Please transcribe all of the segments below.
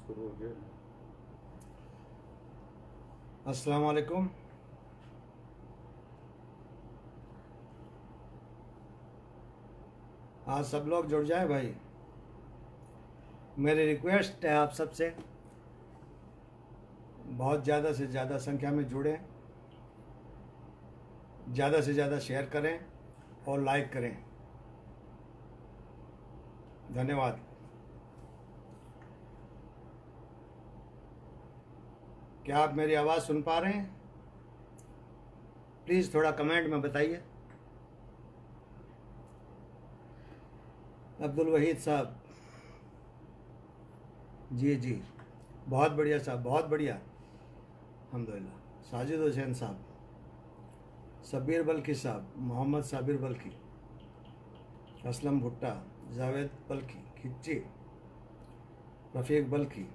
शुरू हो गया। अस्सलाम वालेकुम। हाँ, सब लोग जुड़ जाए भाई। मेरी रिक्वेस्ट है आप सबसे, बहुत ज़्यादा से ज़्यादा संख्या में जुड़ें, ज़्यादा से ज़्यादा शेयर करें और लाइक करें। धन्यवाद। क्या आप मेरी आवाज़ सुन पा रहे हैं? प्लीज़ थोड़ा कमेंट में बताइए। अब्दुल वहीद साहब, जी, बहुत बढ़िया साहब, बहुत बढ़िया, अल्हम्दुलिल्लाह। साजिद हुसैन साहब, सबीर बल्खी साहब, मोहम्मद साबिर बल्खी, असलम भुट्टा, जावेद बल्खी खिच्ची, रफ़ीक बल्खी।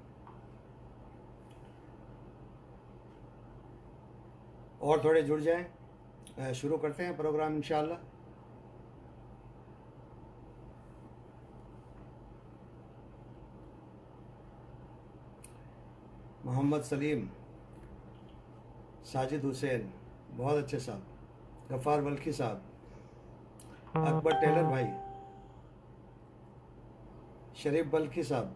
और थोड़े जुड़ जाएं। शुरू करते हैं प्रोग्राम इंशाअल्लाह। मोहम्मद सलीम, साजिद हुसैन, बहुत अच्छे साहब, गफ़ार बल्खी साहब, अकबर टेलर भाई, शरीफ बल्खी साहब,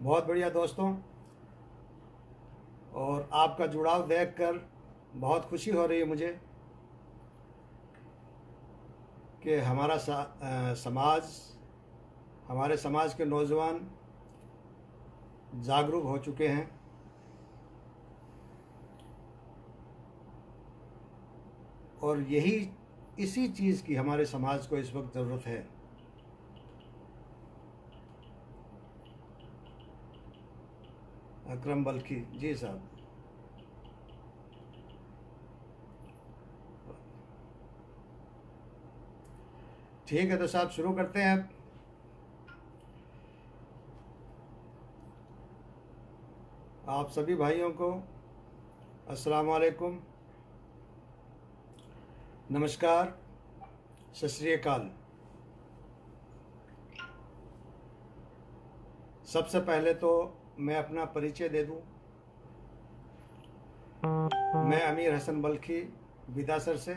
बहुत बढ़िया दोस्तों। और आपका जुड़ाव देखकर बहुत खुशी हो रही है मुझे कि समाज, हमारे समाज के नौजवान जागरूक हो चुके हैं और इसी चीज़ की हमारे समाज को इस वक्त ज़रूरत है। अकरम बल्खी जी साहब, ठीक है तो साहब शुरू करते हैं अब। आप सभी भाइयों को अस्सलाम वालेकुम, नमस्कार, सत श्री अकाल। सबसे पहले तो मैं अपना परिचय दे दूं। मैं अमीर हसन बल्खी बिदासर से,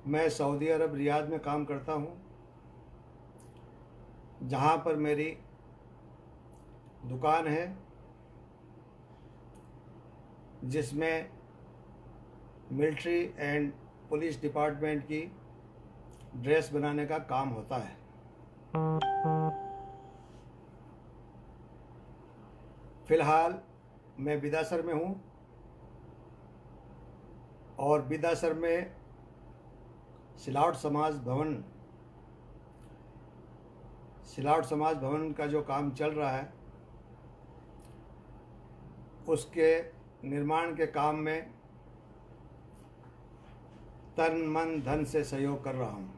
मैं सऊदी अरब रियाद में काम करता हूं, जहां पर मेरी दुकान है जिसमें मिलिट्री एंड पुलिस डिपार्टमेंट की ड्रेस बनाने का काम होता है। फ़िलहाल मैं बिदासर में हूँ और बिदासर में सिलाउट समाज भवन का जो काम चल रहा है उसके निर्माण के काम में तन मन धन से सहयोग कर रहा हूँ।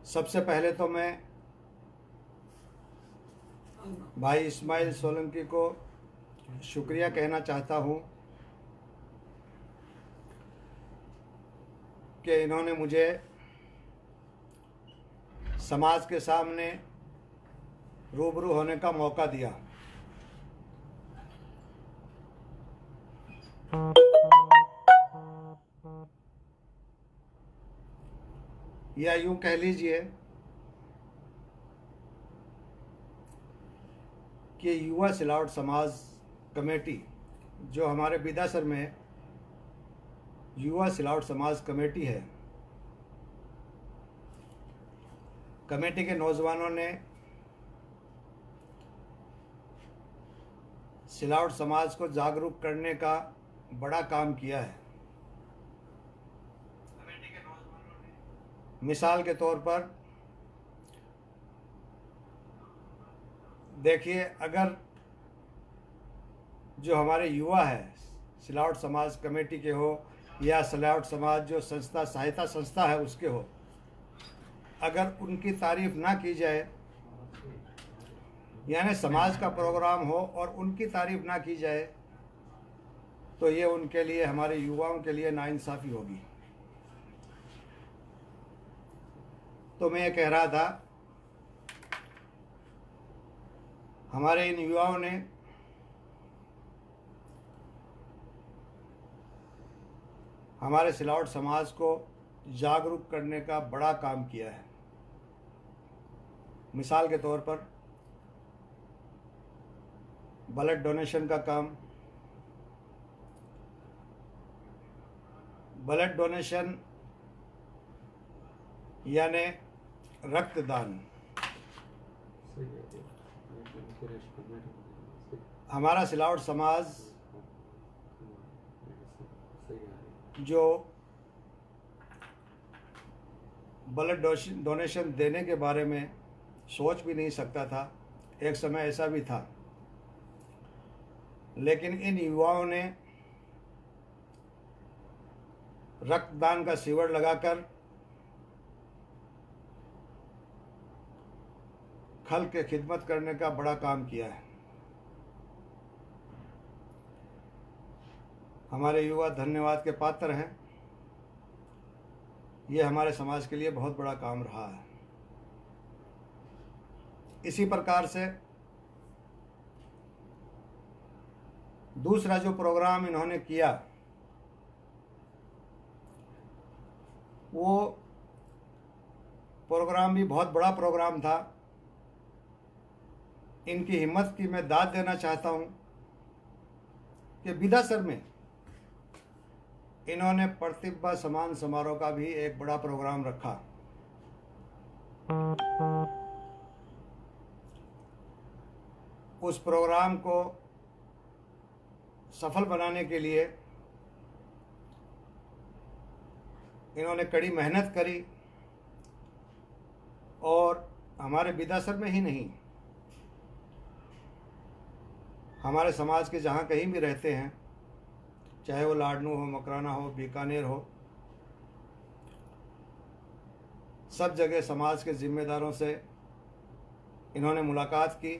सबसे पहले तो मैं भाई इस्माइल सोलंकी को शुक्रिया कहना चाहता हूँ कि इन्होंने मुझे समाज के सामने रूबरू होने का मौका दिया। या यूं कह लीजिए कि युवा सिलाउट समाज कमेटी जो हमारे बिदासर में युवा सिलाउट समाज कमेटी है, कमेटी के नौजवानों ने सिलाउट समाज को जागरूक करने का बड़ा काम किया है। मिसाल के तौर पर देखिए, अगर जो हमारे युवा है सिलाउट समाज कमेटी के हो या सिलाउट समाज जो सहायता संस्था है उसके हो, अगर उनकी तारीफ ना की जाए, यानी समाज का प्रोग्राम हो और उनकी तारीफ ना की जाए, तो ये उनके लिए, हमारे युवाओं के लिए नाइंसाफ़ी होगी। तो मैं ये कह रहा था, हमारे इन युवाओं ने हमारे सिलावट समाज को जागरूक करने का बड़ा काम किया है। मिसाल के तौर पर ब्लड डोनेशन का काम। ब्लड डोनेशन यानी रक्तदान। हमारा सिलावट समाज जो ब्लड डोनेशन देने के बारे में सोच भी नहीं सकता था, एक समय ऐसा भी था, लेकिन इन युवाओं ने रक्तदान का शिविर लगाकर खल के खिदमत करने का बड़ा काम किया है। हमारे युवा धन्यवाद के पात्र हैं। ये हमारे समाज के लिए बहुत बड़ा काम रहा है। इसी प्रकार से दूसरा जो प्रोग्राम इन्होंने किया वो प्रोग्राम भी बहुत बड़ा प्रोग्राम था। इनकी हिम्मत की मैं दाद देना चाहता हूँ कि बिदासर में इन्होंने प्रतिभा सम्मान समारोह का भी एक बड़ा प्रोग्राम रखा। उस प्रोग्राम को सफल बनाने के लिए इन्होंने कड़ी मेहनत करी और हमारे बिदासर में ही नहीं, हमारे समाज के जहाँ कहीं भी रहते हैं, चाहे वो लाडनू हो, मकराना हो, बीकानेर हो, सब जगह समाज के जिम्मेदारों से इन्होंने मुलाकात की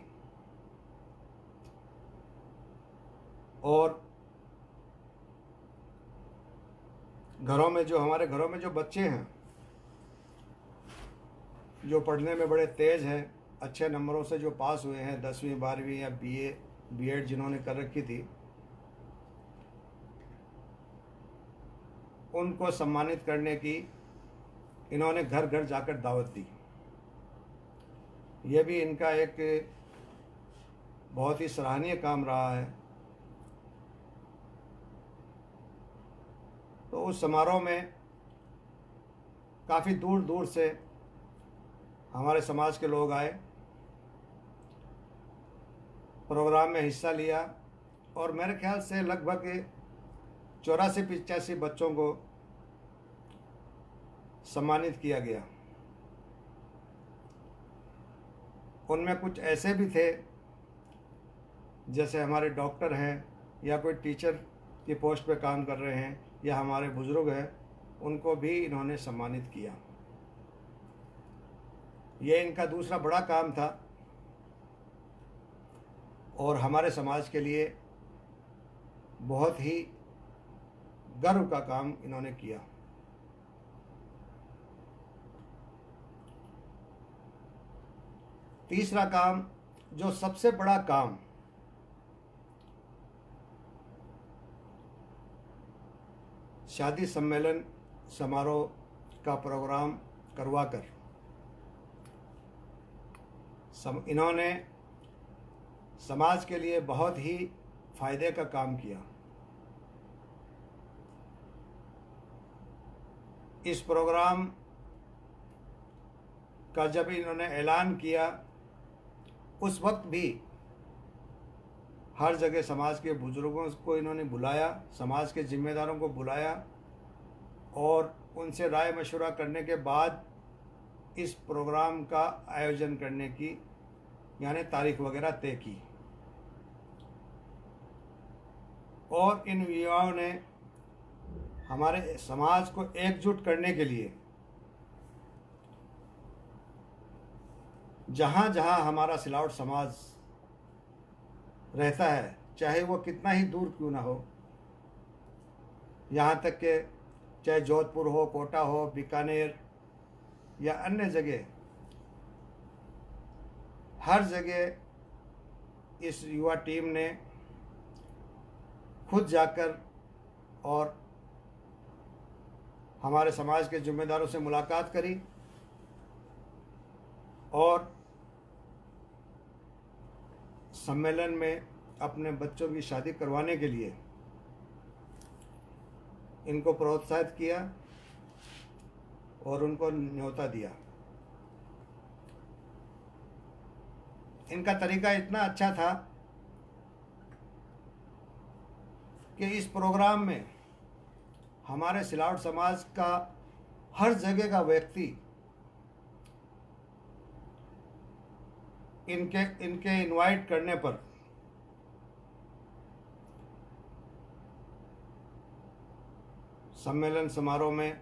और घरों में जो बच्चे हैं जो पढ़ने में बड़े तेज़ हैं, अच्छे नंबरों से जो पास हुए हैं 10वीं 12वीं या बीए बीएड जिन्होंने कर रखी थी, उनको सम्मानित करने की इन्होंने घर घर जाकर दावत दी। ये भी इनका एक बहुत ही सराहनीय काम रहा है। तो उस समारोह में काफ़ी दूर दूर से हमारे समाज के लोग आए, प्रोग्राम में हिस्सा लिया और मेरे ख्याल से लगभग 84-85 बच्चों को सम्मानित किया गया। उनमें कुछ ऐसे भी थे जैसे हमारे डॉक्टर हैं या कोई टीचर की पोस्ट पे काम कर रहे हैं या हमारे बुजुर्ग हैं, उनको भी इन्होंने सम्मानित किया। ये इनका दूसरा बड़ा काम था और हमारे समाज के लिए बहुत ही गर्व का काम इन्होंने किया। तीसरा काम, जो सबसे बड़ा काम, शादी सम्मेलन समारोह का प्रोग्राम करवाकर इन्होंने समाज के लिए बहुत ही फायदे का काम किया। इस प्रोग्राम का जब इन्होंने ऐलान किया, उस वक्त भी हर जगह समाज के बुजुर्गों को इन्होंने बुलाया, समाज के जिम्मेदारों को बुलाया और उनसे राय मशवरा करने के बाद इस प्रोग्राम का आयोजन करने की यानी तारीख वगैरह तय की। और इन युवाओं ने हमारे समाज को एकजुट करने के लिए जहाँ जहाँ हमारा सिलावट समाज रहता है, चाहे वो कितना ही दूर क्यों ना हो, यहाँ तक कि चाहे जोधपुर हो, कोटा हो, बीकानेर, या अन्य जगह, हर जगह इस युवा टीम ने खुद जाकर और हमारे समाज के जिम्मेदारों से मुलाकात करी और सम्मेलन में अपने बच्चों की शादी करवाने के लिए इनको प्रोत्साहित किया और उनको न्योता दिया। इनका तरीका इतना अच्छा था कि इस प्रोग्राम में हमारे सिलावट समाज का हर जगह का व्यक्ति इनके इनवाइट करने पर सम्मेलन समारोह में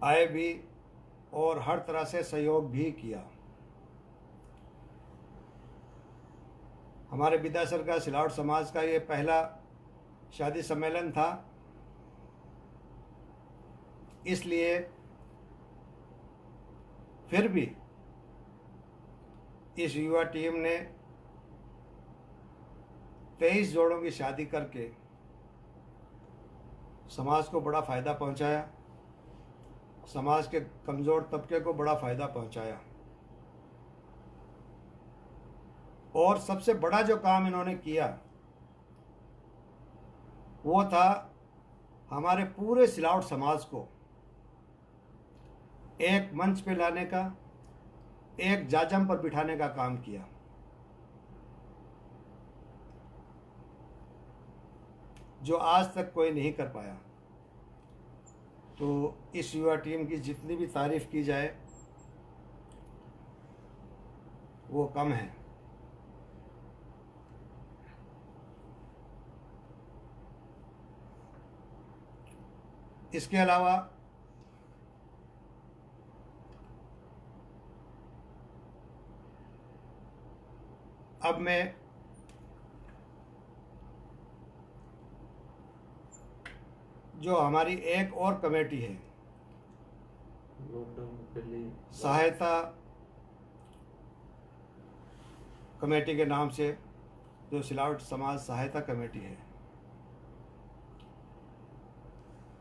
आए भी और हर तरह से सहयोग भी किया। हमारे विद्यासर का सिलावट समाज का ये पहला शादी सम्मेलन था, इसलिए फिर भी इस युवा टीम ने 23 जोड़ों की शादी करके समाज को बड़ा फ़ायदा पहुंचाया, समाज के कमज़ोर तबके को बड़ा फ़ायदा पहुंचाया। और सबसे बड़ा जो काम इन्होंने किया वो था हमारे पूरे सिलावट समाज को एक मंच पे लाने का, एक जाजम पर बिठाने का काम किया। जो आज तक कोई नहीं कर पाया। तो इस युवा टीम की जितनी भी तारीफ की जाए वो कम है। इसके अलावा अब मैं जो हमारी एक और कमेटी है सहायता कमेटी के नाम से, जो सिलावट समाज सहायता कमेटी है,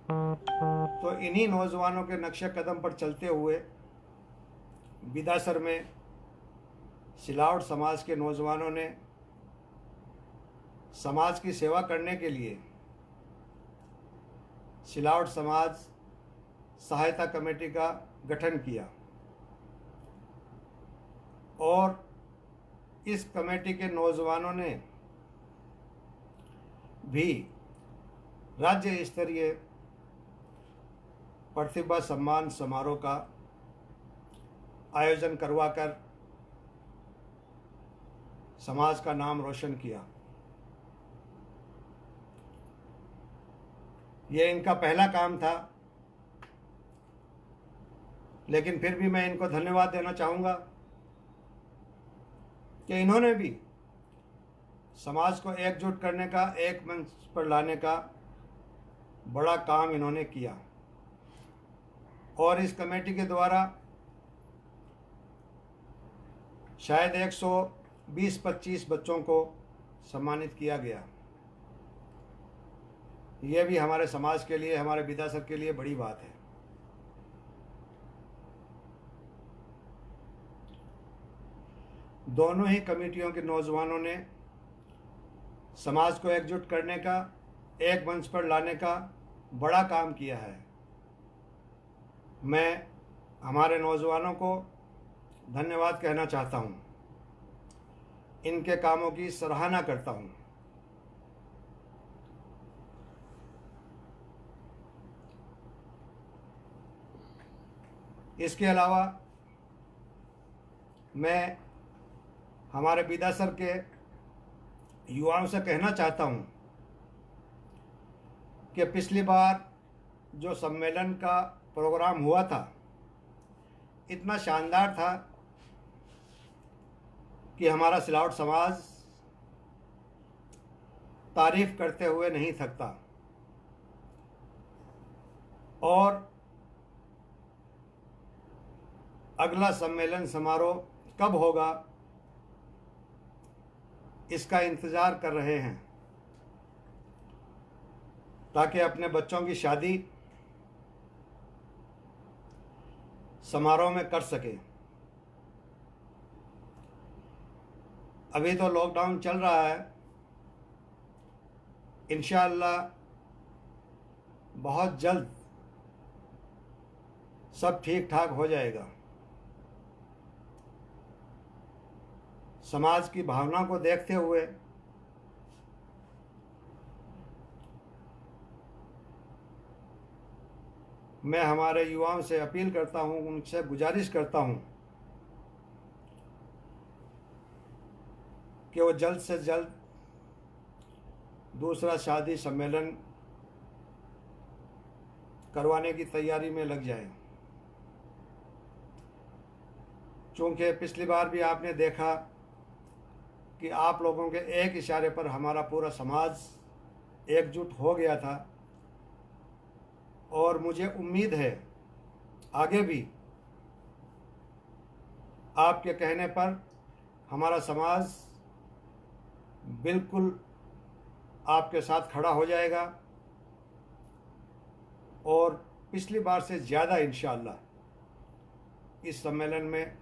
तो इन्हीं नौजवानों के नक्शे कदम पर चलते हुए विदासर में सिलावट समाज के नौजवानों ने समाज की सेवा करने के लिए सिलावट समाज सहायता कमेटी का गठन किया और इस कमेटी के नौजवानों ने भी राज्य स्तरीय प्रतिभा सम्मान समारोह का आयोजन करवाकर समाज का नाम रोशन किया। ये इनका पहला काम था, लेकिन फिर भी मैं इनको धन्यवाद देना चाहूँगा कि इन्होंने भी समाज को एकजुट करने का, एक मंच पर लाने का बड़ा काम इन्होंने किया। और इस कमेटी के द्वारा शायद 120-25 बच्चों को सम्मानित किया गया। ये भी हमारे समाज के लिए, हमारे विदासर के लिए बड़ी बात है। दोनों ही कमेटियों के नौजवानों ने समाज को एकजुट करने का, एक मंच पर लाने का बड़ा काम किया है। मैं हमारे नौजवानों को धन्यवाद कहना चाहता हूँ, इनके कामों की सराहना करता हूँ। इसके अलावा मैं हमारे विदासर के युवाओं से कहना चाहता हूँ कि पिछली बार जो सम्मेलन का प्रोग्राम हुआ था इतना शानदार था कि हमारा सिलावट समाज तारीफ करते हुए नहीं थकता। और अगला सम्मेलन समारोह कब होगा इसका इंतज़ार कर रहे हैं, ताकि अपने बच्चों की शादी समारोह में कर सके। अभी तो लॉकडाउन चल रहा है, इंशाअल्लाह बहुत जल्द सब ठीक ठाक हो जाएगा। समाज की भावना को देखते हुए मैं हमारे युवाओं से अपील करता हूं, उनसे गुजारिश करता हूं कि वो जल्द से जल्द दूसरा शादी सम्मेलन करवाने की तैयारी में लग जाएं। चूँकि पिछली बार भी आपने देखा कि आप लोगों के एक इशारे पर हमारा पूरा समाज एकजुट हो गया था, और मुझे उम्मीद है आगे भी आपके कहने पर हमारा समाज बिल्कुल आपके साथ खड़ा हो जाएगा, और पिछली बार से ज़्यादा इंशाअल्लाह इस सम्मेलन में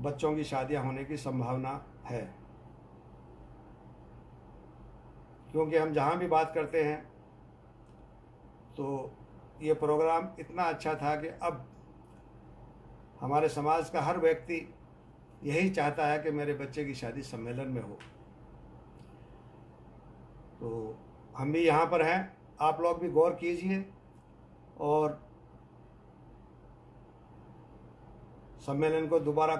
बच्चों की शादियां होने की संभावना है। क्योंकि हम जहां भी बात करते हैं तो ये प्रोग्राम इतना अच्छा था कि अब हमारे समाज का हर व्यक्ति यही चाहता है कि मेरे बच्चे की शादी सम्मेलन में हो। तो हम भी यहाँ पर हैं, आप लोग भी गौर कीजिए और सम्मेलन को दोबारा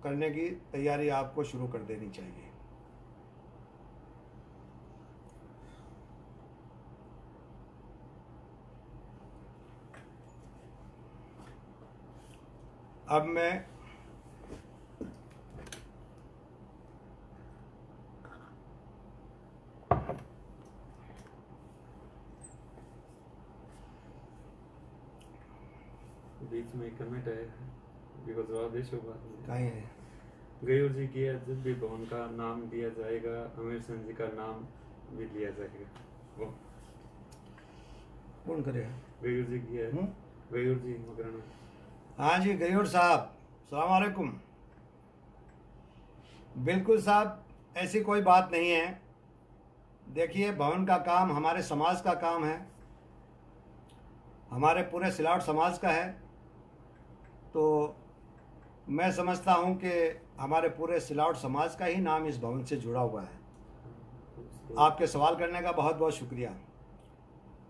करने की तैयारी आपको शुरू कर देनी चाहिए। अब मैं बीच में कमेंट है बिकॉज जवाब दे शोभा कहीं है गयूर जी की है, जब भी भवन का नाम दिया जाएगा अमीर सिंह जी का नाम भी लिया जाएगा। वो कौन करेगा? गयूर जी की है। गयूर जी मकराना। हाँ जी गयूर साहब, सलाम वालेकुम। बिल्कुल साहब, ऐसी कोई बात नहीं है। देखिए, भवन का काम हमारे समाज का काम है, हमारे पूरे सिलावट समाज का है। तो मैं समझता हूँ कि हमारे पूरे सिलावट समाज का ही नाम इस भवन से जुड़ा हुआ है। आपके सवाल करने का बहुत बहुत शुक्रिया।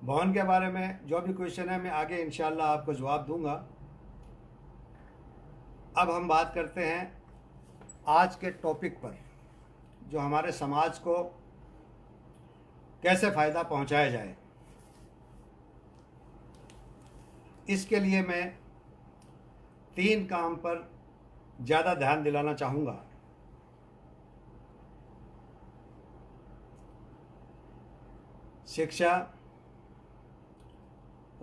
भवन के बारे में जो भी क्वेश्चन है मैं आगे इंशाल्लाह आपको जवाब दूंगा। अब हम बात करते हैं आज के टॉपिक पर, जो हमारे समाज को कैसे फ़ायदा पहुंचाया जाए। इसके लिए मैं 3 काम पर ज़्यादा ध्यान दिलाना चाहूँगा। शिक्षा,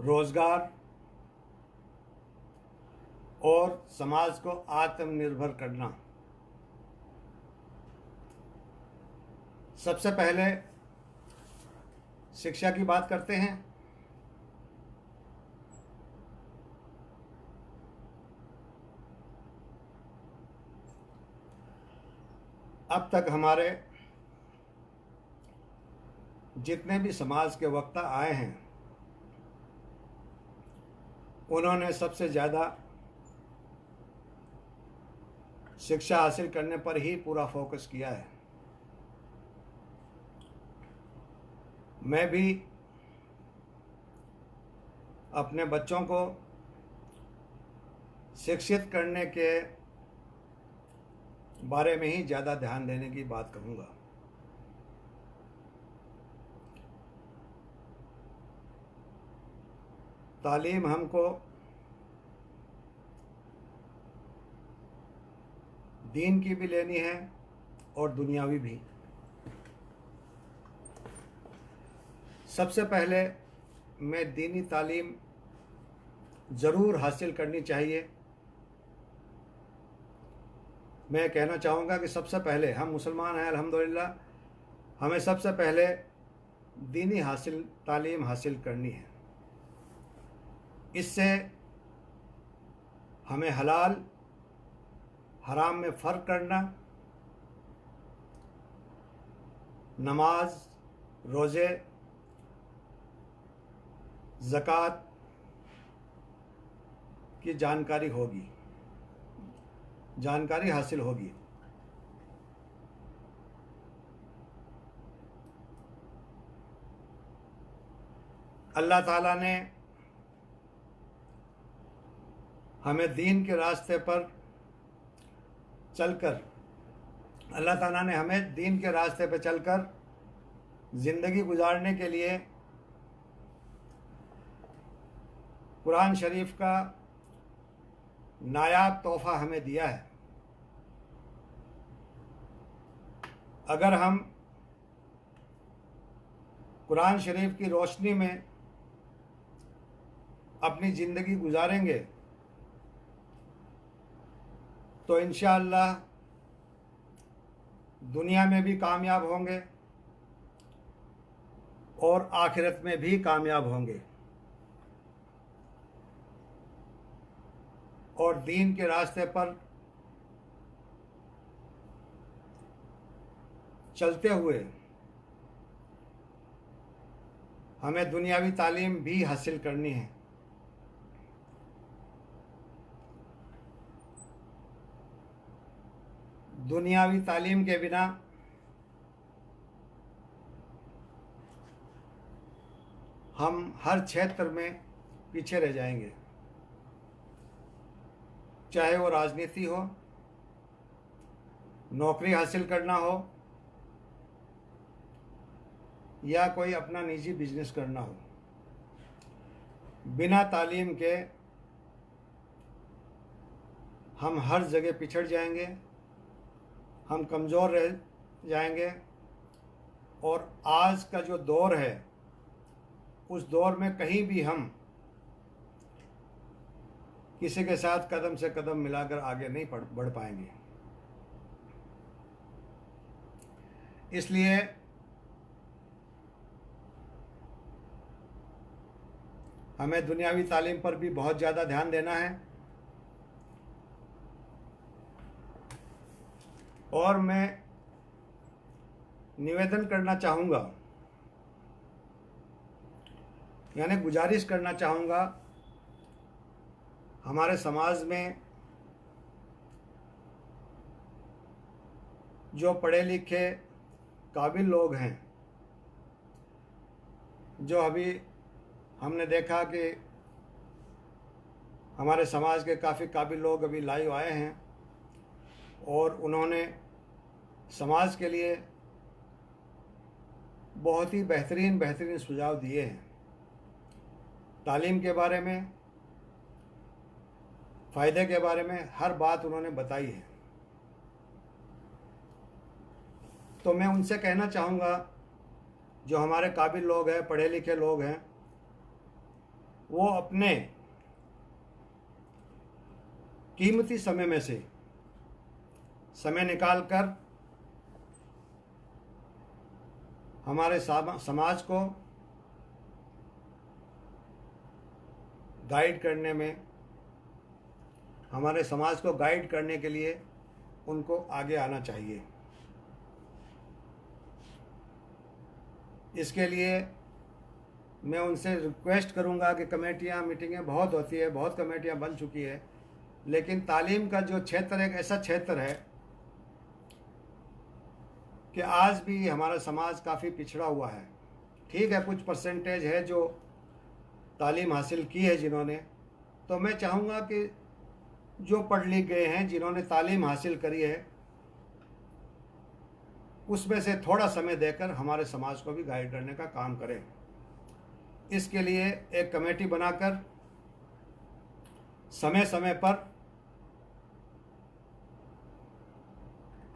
रोजगार और समाज को आत्मनिर्भर करना। सबसे पहले शिक्षा की बात करते हैं। अब तक हमारे जितने भी समाज के वक्ता आए हैं, उन्होंने सबसे ज़्यादा शिक्षा हासिल करने पर ही पूरा फोकस किया है। मैं भी अपने बच्चों को शिक्षित करने के बारे में ही ज़्यादा ध्यान देने की बात कहूँगा। तालीम हमको दीन की भी लेनी है और दुनियावी भी। सबसे पहले मैं दीनी तालीम ज़रूर हासिल करनी चाहिए। मैं कहना चाहूँगा कि सबसे पहले हम मुसलमान हैं अल्हम्दुलिल्लाह, हमें सबसे पहले दीनी तालीम हासिल करनी है। इससे हमें हलाल हराम में फ़र्क करना, नमाज, रोज़े, ज़कात की जानकारी हासिल होगी। अल्लाह ताला ने हमें दीन के रास्ते पर चलकर अल्लाह ताला ने हमें दीन के रास्ते पर चलकर ज़िंदगी गुजारने के लिए कुरान शरीफ का नायाब तोहफ़ा हमें दिया है। अगर हम कुरान शरीफ की रोशनी में अपनी ज़िंदगी गुजारेंगे तो इंशाअल्लाह दुनिया में भी कामयाब होंगे और आखिरत में भी कामयाब होंगे। और दीन के रास्ते पर चलते हुए हमें दुनियावी तालीम भी हासिल करनी है। दुनियावी तालीम के बिना हम हर क्षेत्र में पीछे रह जाएंगे, चाहे वो राजनीति हो, नौकरी हासिल करना हो या कोई अपना निजी बिजनेस करना हो। बिना तालीम के हम हर जगह पिछड़ जाएंगे, हम कमज़ोर रह जाएंगे। और आज का जो दौर है उस दौर में कहीं भी हम किसी के साथ कदम से कदम मिलाकर आगे नहीं बढ़ पाएंगे। इसलिए हमें दुनियावी तालीम पर भी बहुत ज़्यादा ध्यान देना है। और मैं निवेदन करना चाहूँगा, यानी गुजारिश करना चाहूँगा, हमारे समाज में जो पढ़े लिखे काबिल लोग हैं, जो अभी हमने देखा कि हमारे समाज के काफ़ी काबिल लोग अभी लाइव आए हैं और उन्होंने समाज के लिए बहुत ही बेहतरीन सुझाव दिए हैं। तालीम के बारे में, फ़ायदे के बारे में हर बात उन्होंने बताई है। तो मैं उनसे कहना चाहूँगा, जो हमारे काबिल लोग हैं, पढ़े लिखे लोग हैं, वो अपने कीमती समय में से समय निकालकर हमारे समाज को गाइड करने में, हमारे समाज को गाइड करने के लिए उनको आगे आना चाहिए। इसके लिए मैं उनसे रिक्वेस्ट करूंगा कि कमेटियां, मीटिंगें बहुत होती है, बहुत कमेटियां बन चुकी है, लेकिन तालीम का जो क्षेत्र एक ऐसा क्षेत्र है कि आज भी हमारा समाज काफ़ी पिछड़ा हुआ है। ठीक है, कुछ परसेंटेज है जो तालीम हासिल की है जिन्होंने, तो मैं चाहूँगा कि जो पढ़ लिख गए हैं, जिन्होंने तालीम हासिल करी है, उसमें से थोड़ा समय देकर हमारे समाज को भी गाइड करने का काम करें। इसके लिए एक कमेटी बनाकर समय समय पर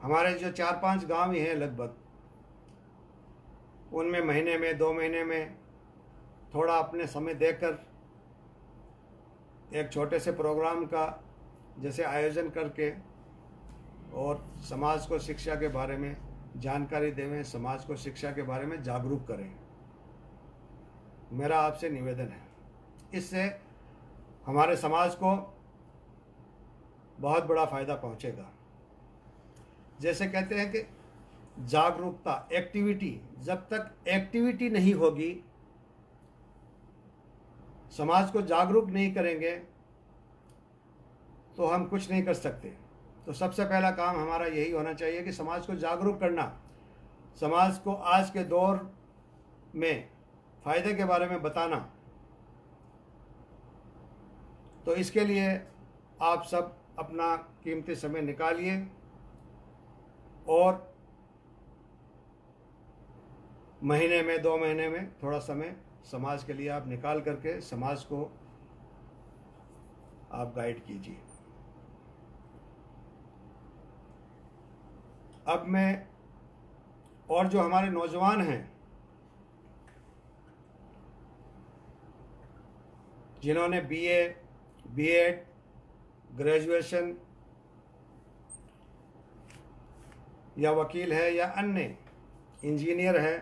हमारे जो 4-5 गांव ही हैं लगभग, उनमें महीने में, 2 महीने में थोड़ा अपने समय देकर एक छोटे से प्रोग्राम का जैसे आयोजन करके और समाज को शिक्षा के बारे में जानकारी देवें, समाज को शिक्षा के बारे में जागरूक करें, मेरा आपसे निवेदन है। इससे हमारे समाज को बहुत बड़ा फ़ायदा पहुंचेगा। जैसे कहते हैं कि जागरूकता, एक्टिविटी, जब तक एक्टिविटी नहीं होगी, समाज को जागरूक नहीं करेंगे तो हम कुछ नहीं कर सकते। तो सबसे पहला काम हमारा यही होना चाहिए कि समाज को जागरूक करना, समाज को आज के दौर में फ़ायदे के बारे में बताना। तो इसके लिए आप सब अपना कीमती समय निकालिए और महीने में 2 महीने में थोड़ा समय समाज के लिए आप निकाल करके समाज को आप गाइड कीजिए। अब मैं, और जो हमारे नौजवान हैं जिन्होंने बीए, बीएड, ग्रेजुएशन या वकील है या अन्य इंजीनियर है,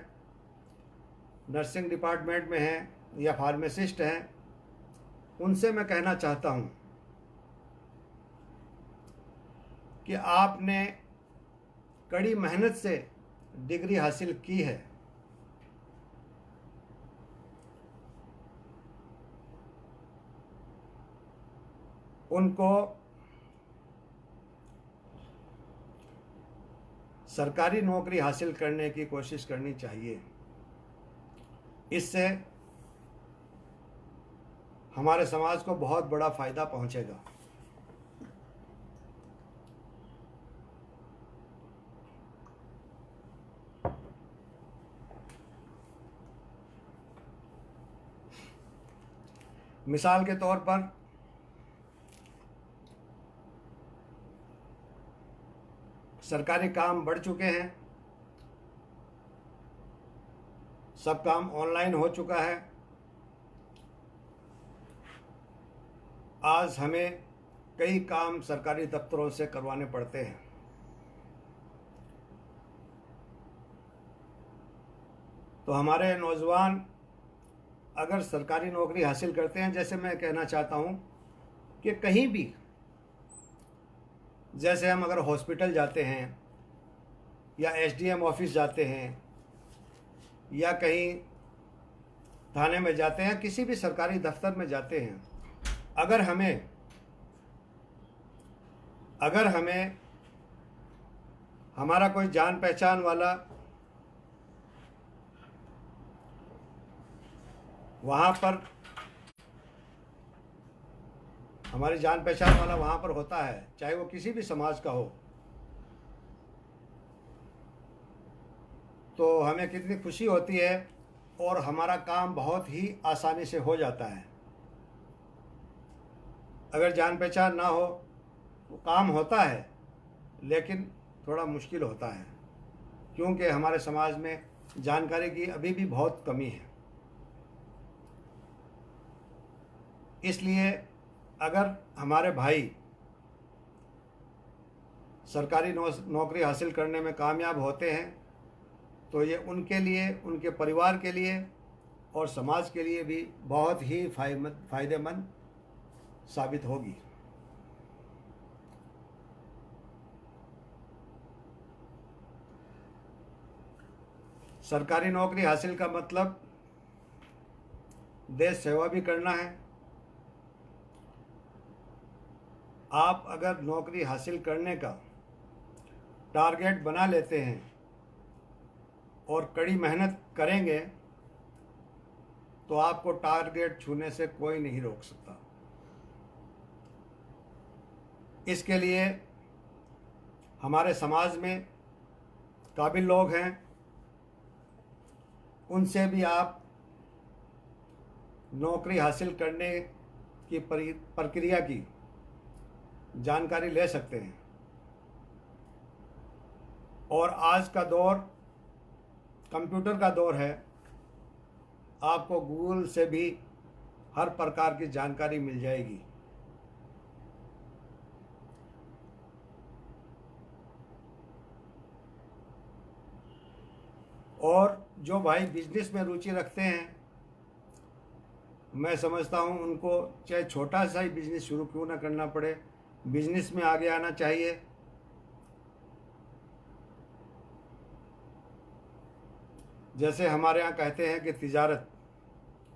नर्सिंग डिपार्टमेंट में हैं या फार्मासिस्ट हैं, उनसे मैं कहना चाहता हूं कि आपने कड़ी मेहनत से डिग्री हासिल की है, उनको सरकारी नौकरी हासिल करने की कोशिश करनी चाहिए। इससे हमारे समाज को बहुत बड़ा फ़ायदा पहुंचेगा। मिसाल के तौर पर सरकारी काम बढ़ चुके हैं, सब काम ऑनलाइन हो चुका है। आज हमें कई काम सरकारी दफ्तरों से करवाने पड़ते हैं। तो हमारे नौजवान अगर सरकारी नौकरी हासिल करते हैं, जैसे मैं कहना चाहता हूं कि कहीं भी, जैसे हम अगर हॉस्पिटल जाते हैं या एसडीएम ऑफिस जाते हैं या कहीं थाने में जाते हैं, किसी भी सरकारी दफ्तर में जाते हैं, अगर हमें हमारा कोई जान पहचान वाला वहाँ पर, हमारी जान पहचान वाला वहाँ पर होता है, चाहे वो किसी भी समाज का हो, तो हमें कितनी खुशी होती है और हमारा काम बहुत ही आसानी से हो जाता है। अगर जान पहचान ना हो तो काम होता है लेकिन थोड़ा मुश्किल होता है, क्योंकि हमारे समाज में जानकारी की अभी भी बहुत कमी है। इसलिए अगर हमारे भाई सरकारी नौकरी हासिल करने में कामयाब होते हैं तो ये उनके लिए, उनके परिवार के लिए और समाज के लिए भी बहुत ही फायदेमंद साबित होगी। सरकारी नौकरी हासिल का मतलब देश सेवा भी करना है। आप अगर नौकरी हासिल करने का टारगेट बना लेते हैं और कड़ी मेहनत करेंगे तो आपको टारगेट छूने से कोई नहीं रोक सकता। इसके लिए हमारे समाज में काबिल लोग हैं, उनसे भी आप नौकरी हासिल करने की प्रक्रिया की जानकारी ले सकते हैं। और आज का दौर कंप्यूटर का दौर है, आपको गूगल से भी हर प्रकार की जानकारी मिल जाएगी। और जो भाई बिजनेस में रुचि रखते हैं, मैं समझता हूँ उनको चाहे छोटा सा ही बिजनेस शुरू क्यों ना करना पड़े, बिजनेस में आगे आना चाहिए। जैसे हमारे यहाँ कहते हैं कि तिजारत,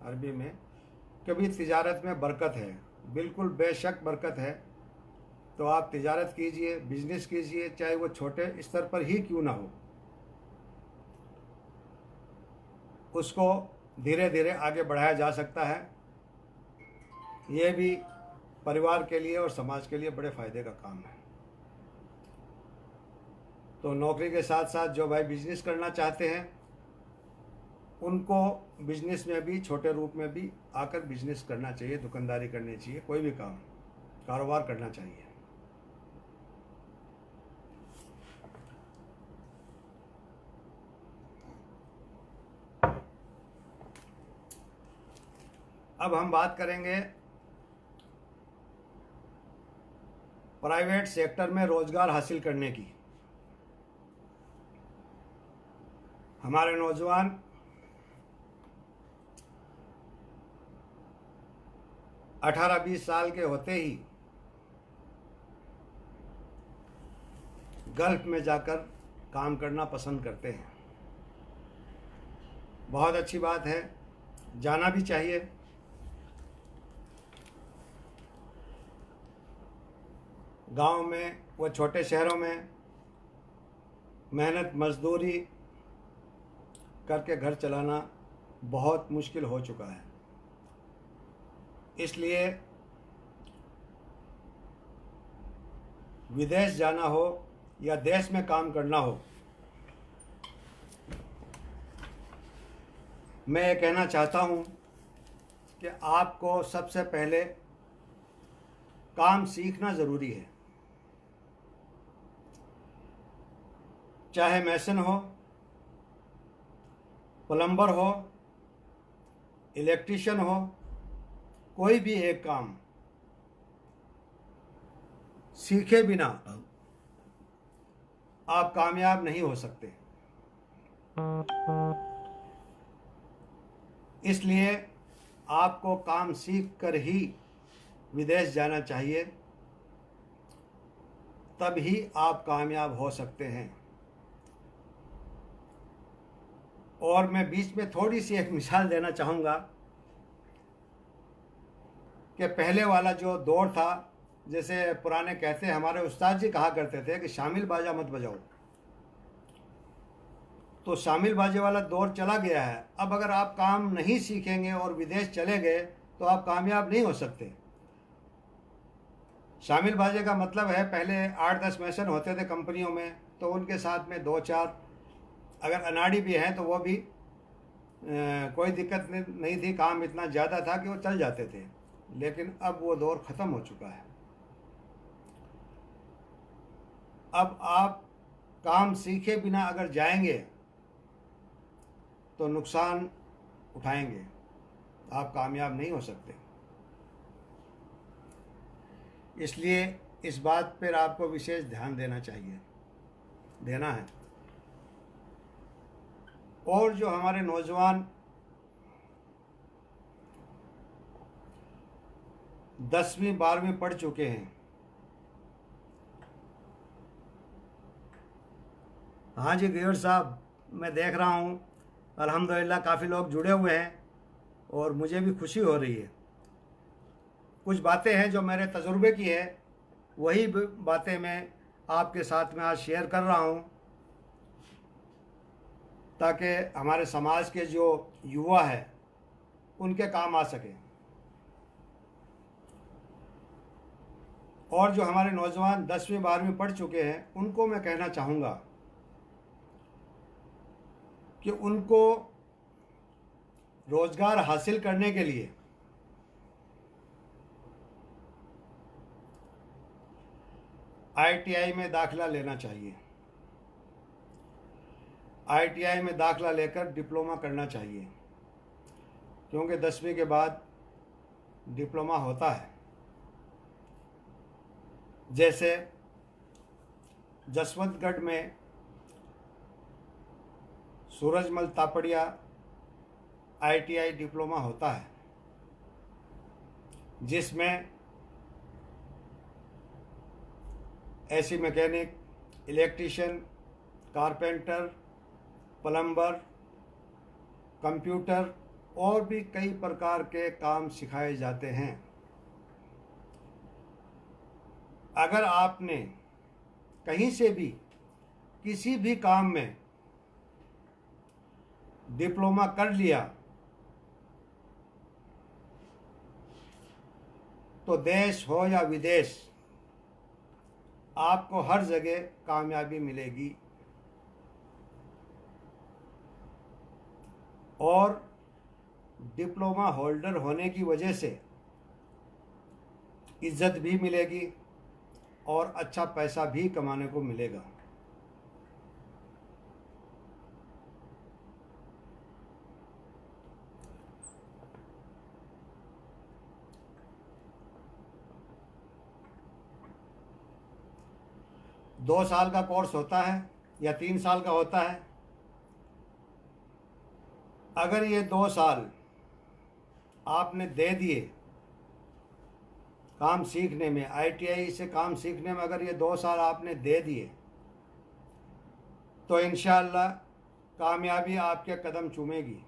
अरबी में, कभी तिजारत में बरकत है, बिल्कुल बेशक बरकत है। तो आप तिजारत कीजिए, बिजनेस कीजिए, चाहे वो छोटे स्तर पर ही क्यों ना हो, उसको धीरे धीरे आगे बढ़ाया जा सकता है। ये भी परिवार के लिए और समाज के लिए बड़े फायदे का काम है। तो नौकरी के साथ साथ जो भाई बिजनेस करना चाहते हैं, उनको बिजनेस में भी छोटे रूप में भी आकर बिजनेस करना चाहिए, दुकानदारी करनी चाहिए, कोई भी काम कारोबार करना चाहिए। अब हम बात करेंगे प्राइवेट सेक्टर में रोजगार हासिल करने की। हमारे नौजवान अठारह 20 साल के होते ही गल्फ में जाकर काम करना पसंद करते हैं। बहुत अच्छी बात है, जाना भी चाहिए। गांव में व छोटे शहरों में मेहनत मजदूरी करके घर चलाना बहुत मुश्किल हो चुका है। इसलिए विदेश जाना हो या देश में काम करना हो, मैं ये कहना चाहता हूँ कि आपको सबसे पहले काम सीखना ज़रूरी है। चाहे मैसन हो, प्लम्बर हो, इलेक्ट्रिशियन हो, कोई भी एक काम सीखे बिना आप कामयाब नहीं हो सकते। इसलिए आपको काम सीख कर ही विदेश जाना चाहिए, तभी आप कामयाब हो सकते हैं। और मैं बीच में थोड़ी सी एक मिसाल देना चाहूँगा कि पहले वाला जो दौर था, जैसे पुराने कहते हैं, हमारे उस्ताद जी कहा करते थे कि शामिल बाजा मत बजाओ, तो शामिल बाजे वाला दौर चला गया है। अब अगर आप काम नहीं सीखेंगे और विदेश चले गए तो आप कामयाब नहीं हो सकते। शामिल बाजे का मतलब है, पहले 8-10 मैसन होते थे कंपनियों में, तो उनके साथ में 2-4 अगर अनाड़ी भी हैं तो वो भी कोई दिक्कत नहीं थी, काम इतना ज़्यादा था कि वो चल जाते थे। लेकिन अब वो दौर ख़त्म हो चुका है। अब आप काम सीखे बिना अगर जाएंगे तो नुकसान उठाएंगे, आप कामयाब नहीं हो सकते। इसलिए इस बात पर आपको विशेष ध्यान देना चाहिए, देना है। और जो हमारे नौजवान 10वीं 12वीं पढ़ चुके हैं, हाँ जी गैर साहब, मैं देख रहा हूँ अल्हम्दुलिल्लाह काफ़ी लोग जुड़े हुए हैं और मुझे भी खुशी हो रही है। कुछ बातें हैं जो मेरे तजुर्बे की है, वही बातें मैं आपके साथ में आज शेयर कर रहा हूँ, ताकि हमारे समाज के जो युवा हैं उनके काम आ सके। और जो हमारे नौजवान 10वीं 12वीं पढ़ चुके हैं, उनको मैं कहना चाहूँगा कि उनको रोज़गार हासिल करने के लिए ITI में दाखिला लेना चाहिए। ITI में दाखिला लेकर डिप्लोमा करना चाहिए, क्योंकि 10वीं के बाद डिप्लोमा होता है। जैसे जसवंतगढ़ में सूरजमल तापड़िया ITI डिप्लोमा होता है, जिसमें AC mechanic, electrician, carpenter, plumber, computer और भी कई प्रकार के काम सिखाए जाते हैं। अगर आपने कहीं से भी किसी भी काम में डिप्लोमा कर लिया तो देश हो या विदेश, आपको हर जगह कामयाबी मिलेगी। और डिप्लोमा होल्डर होने की वजह से इज्जत भी मिलेगी और अच्छा पैसा भी कमाने को मिलेगा। दो साल का कोर्स होता है या 3 साल का होता है। अगर ये 2 साल आपने दे दिए काम सीखने में, ITI से काम सीखने में अगर ये 2 साल आपने दे दिए तो इंशाअल्लाह कामयाबी आपके कदम चूमेगी।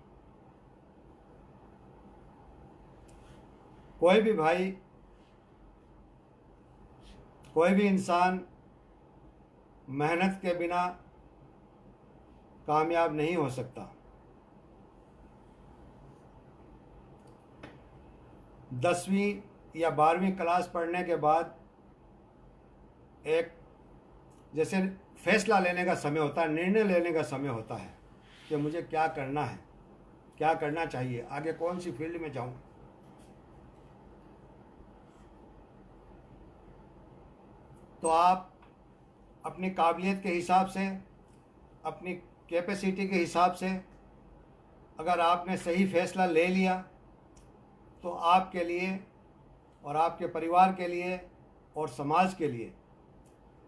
कोई भी भाई, कोई भी इंसान मेहनत के बिना कामयाब नहीं हो सकता। 10वीं या 12वीं क्लास पढ़ने के बाद एक जैसे फैसला लेने का समय होता है, निर्णय लेने का समय होता है कि मुझे क्या करना है, क्या करना चाहिए, आगे कौन सी फील्ड में जाऊं। तो आप अपनी काबिलियत के हिसाब से, अपनी कैपेसिटी के हिसाब से अगर आपने सही फैसला ले लिया तो आपके लिए और आपके परिवार के लिए और समाज के लिए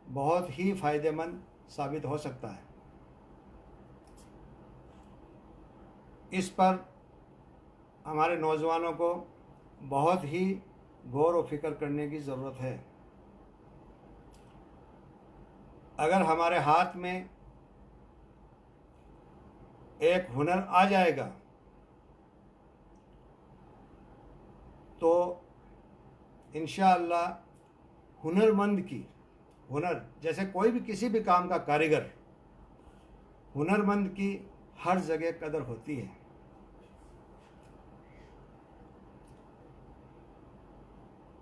बहुत ही फ़ायदेमंद साबित हो सकता है। इस पर हमारे नौजवानों को बहुत ही गौर व फिक्र करने की ज़रूरत है। अगर हमारे हाथ में एक हुनर आ जाएगा तो इंशाअल्लाह हुनरमंद की, हुनर जैसे कोई भी किसी भी काम का कारीगर, हुनरमंद की हर जगह कदर होती है।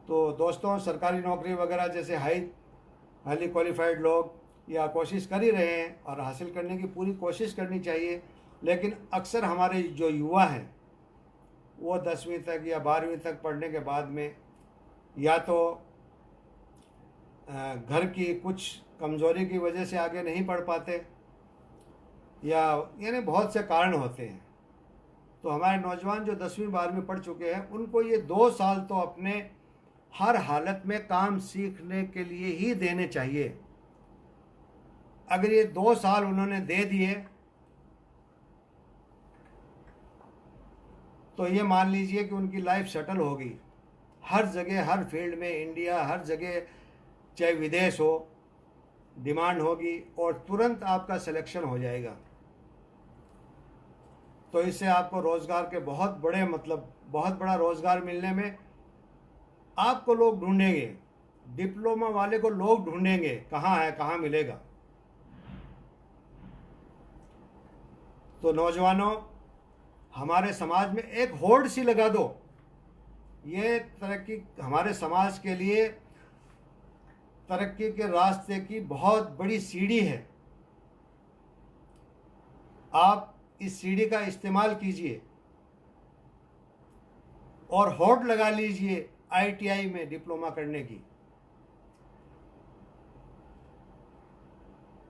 तो दोस्तों, सरकारी नौकरी वगैरह जैसे हाईली क्वालिफाइड लोग या कोशिश कर ही रहे हैं और हासिल करने की पूरी कोशिश करनी चाहिए, लेकिन अक्सर हमारे जो युवा हैं वो 10वीं तक या 12वीं तक पढ़ने के बाद में या तो घर की कुछ कमज़ोरी की वजह से आगे नहीं पढ़ पाते या यानी बहुत से कारण होते हैं। तो हमारे नौजवान जो 10वीं 12वीं पढ़ चुके हैं उनको ये 2 साल तो अपने हर हालत में काम सीखने के लिए ही देने चाहिए। अगर ये 2 साल उन्होंने दे दिए तो ये मान लीजिए कि उनकी लाइफ सेटल होगी। हर जगह, हर फील्ड में, इंडिया हर जगह, चाहे विदेश हो, डिमांड होगी और तुरंत आपका सिलेक्शन हो जाएगा। तो इससे आपको रोज़गार के बहुत बड़ा रोज़गार मिलने में आपको लोग ढूंढेंगे, डिप्लोमा वाले को लोग ढूंढेंगे, कहाँ है, कहाँ मिलेगा। तो नौजवानों, हमारे समाज में एक होड़ सी लगा दो। ये तरक्की हमारे समाज के लिए तरक्की के रास्ते की बहुत बड़ी सीढ़ी है। आप इस सीढ़ी का इस्तेमाल कीजिए और होड़ लगा लीजिए ITI में डिप्लोमा करने की।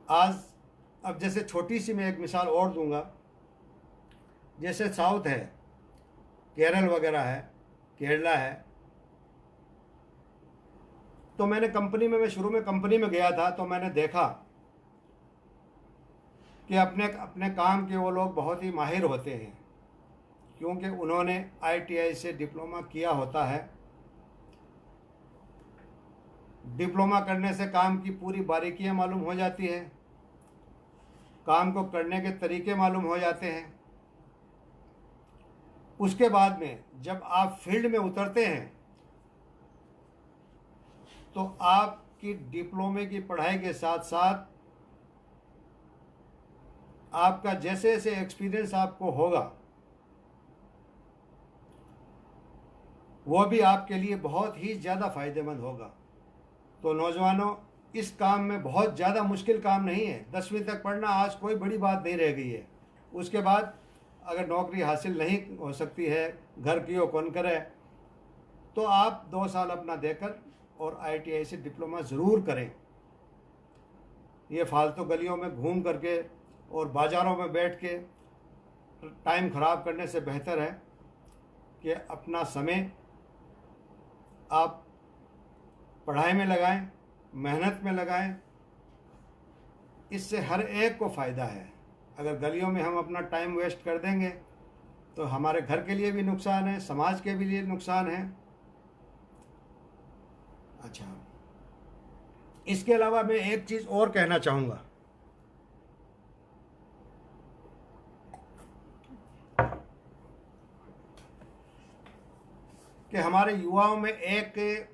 अब जैसे छोटी सी मैं एक मिसाल और दूंगा, जैसे साउथ है, केरल वगैरह है, केरला है। तो मैं शुरू में कंपनी में गया था तो मैंने देखा कि अपने अपने काम के वो लोग बहुत ही माहिर होते हैं, क्योंकि उन्होंने ITI से डिप्लोमा किया होता है। डिप्लोमा करने से काम की पूरी बारीकियां मालूम हो जाती है, काम को करने के तरीके मालूम हो जाते हैं। उसके बाद में जब आप फील्ड में उतरते हैं तो आपकी डिप्लोमे की पढ़ाई के साथ साथ आपका जैसे जैसे एक्सपीरियंस आपको होगा वो भी आपके लिए बहुत ही ज़्यादा फायदेमंद होगा। तो नौजवानों, इस काम में बहुत ज़्यादा मुश्किल काम नहीं है। 10वीं तक पढ़ना आज कोई बड़ी बात नहीं रह गई है। उसके बाद अगर नौकरी हासिल नहीं हो सकती है, घर की हो कौन करे, तो आप 2 साल अपना देकर और ITI से डिप्लोमा ज़रूर करें। ये फालतू गलियों में घूम करके और बाज़ारों में बैठ के टाइम ख़राब करने से बेहतर है कि अपना समय आप पढ़ाई में लगाएं, मेहनत में लगाएं। इससे हर एक को फ़ायदा है। अगर गलियों में हम अपना टाइम वेस्ट कर देंगे तो हमारे घर के लिए भी नुकसान है, समाज के भी लिए नुकसान है। अच्छा, इसके अलावा मैं एक चीज़ और कहना चाहूँगा कि हमारे युवाओं में एक,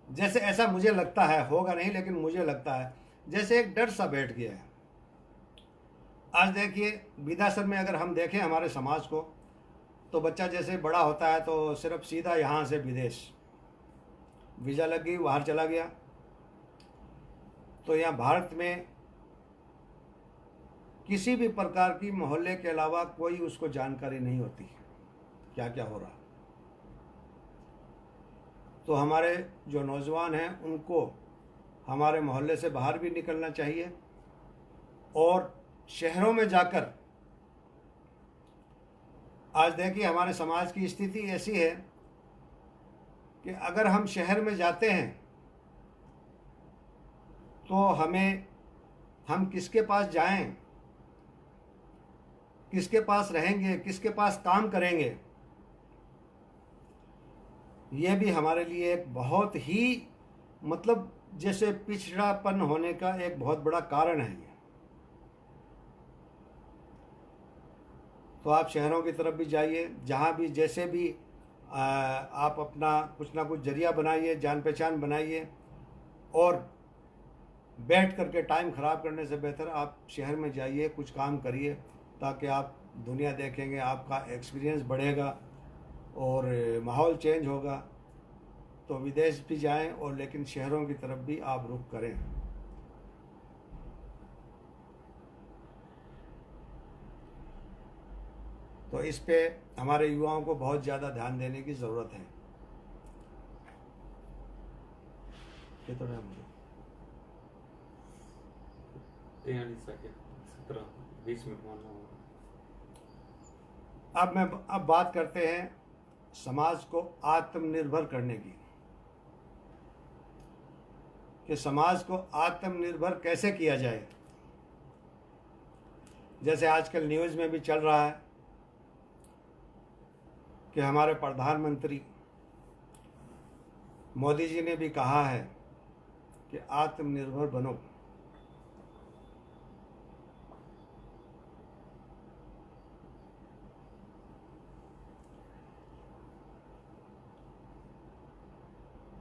जैसे ऐसा मुझे लगता है, होगा नहीं लेकिन मुझे लगता है जैसे एक डर सा बैठ गया है। आज देखिए विधासन में अगर हम देखें हमारे समाज को, तो बच्चा जैसे बड़ा होता है तो सिर्फ सीधा यहाँ से विदेश, वीज़ा लग गई, बाहर चला गया। तो यहाँ भारत में किसी भी प्रकार की मोहल्ले के अलावा कोई उसको जानकारी नहीं होती क्या क्या हो रहा। तो हमारे जो नौजवान हैं उनको हमारे मोहल्ले से बाहर भी निकलना चाहिए और शहरों में जाकर, आज देखिए हमारे समाज की स्थिति ऐसी है कि अगर हम शहर में जाते हैं तो हम किसके पास जाएं, किसके पास रहेंगे, किसके पास काम करेंगे, ये भी हमारे लिए एक बहुत ही मतलब जैसे पिछड़ापन होने का एक बहुत बड़ा कारण है। तो आप शहरों की तरफ भी जाइए, जहाँ भी जैसे भी आप अपना कुछ ना कुछ जरिया बनाइए, जान पहचान बनाइए, और बैठ करके टाइम ख़राब करने से बेहतर आप शहर में जाइए, कुछ काम करिए, ताकि आप दुनिया देखेंगे, आपका एक्सपीरियंस बढ़ेगा और माहौल चेंज होगा। तो विदेश भी जाएं और लेकिन शहरों की तरफ भी आप रुख करें। तो इस पे हमारे युवाओं को बहुत ज़्यादा ध्यान देने की ज़रूरत है। कितना है मुझे 17-20 मिनट मानना होगा। अब बात करते हैं समाज को आत्मनिर्भर करने की, कि समाज को आत्मनिर्भर कैसे किया जाए। जैसे आजकल न्यूज़ में भी चल रहा है कि हमारे प्रधानमंत्री मोदी जी ने भी कहा है कि आत्मनिर्भर बनो।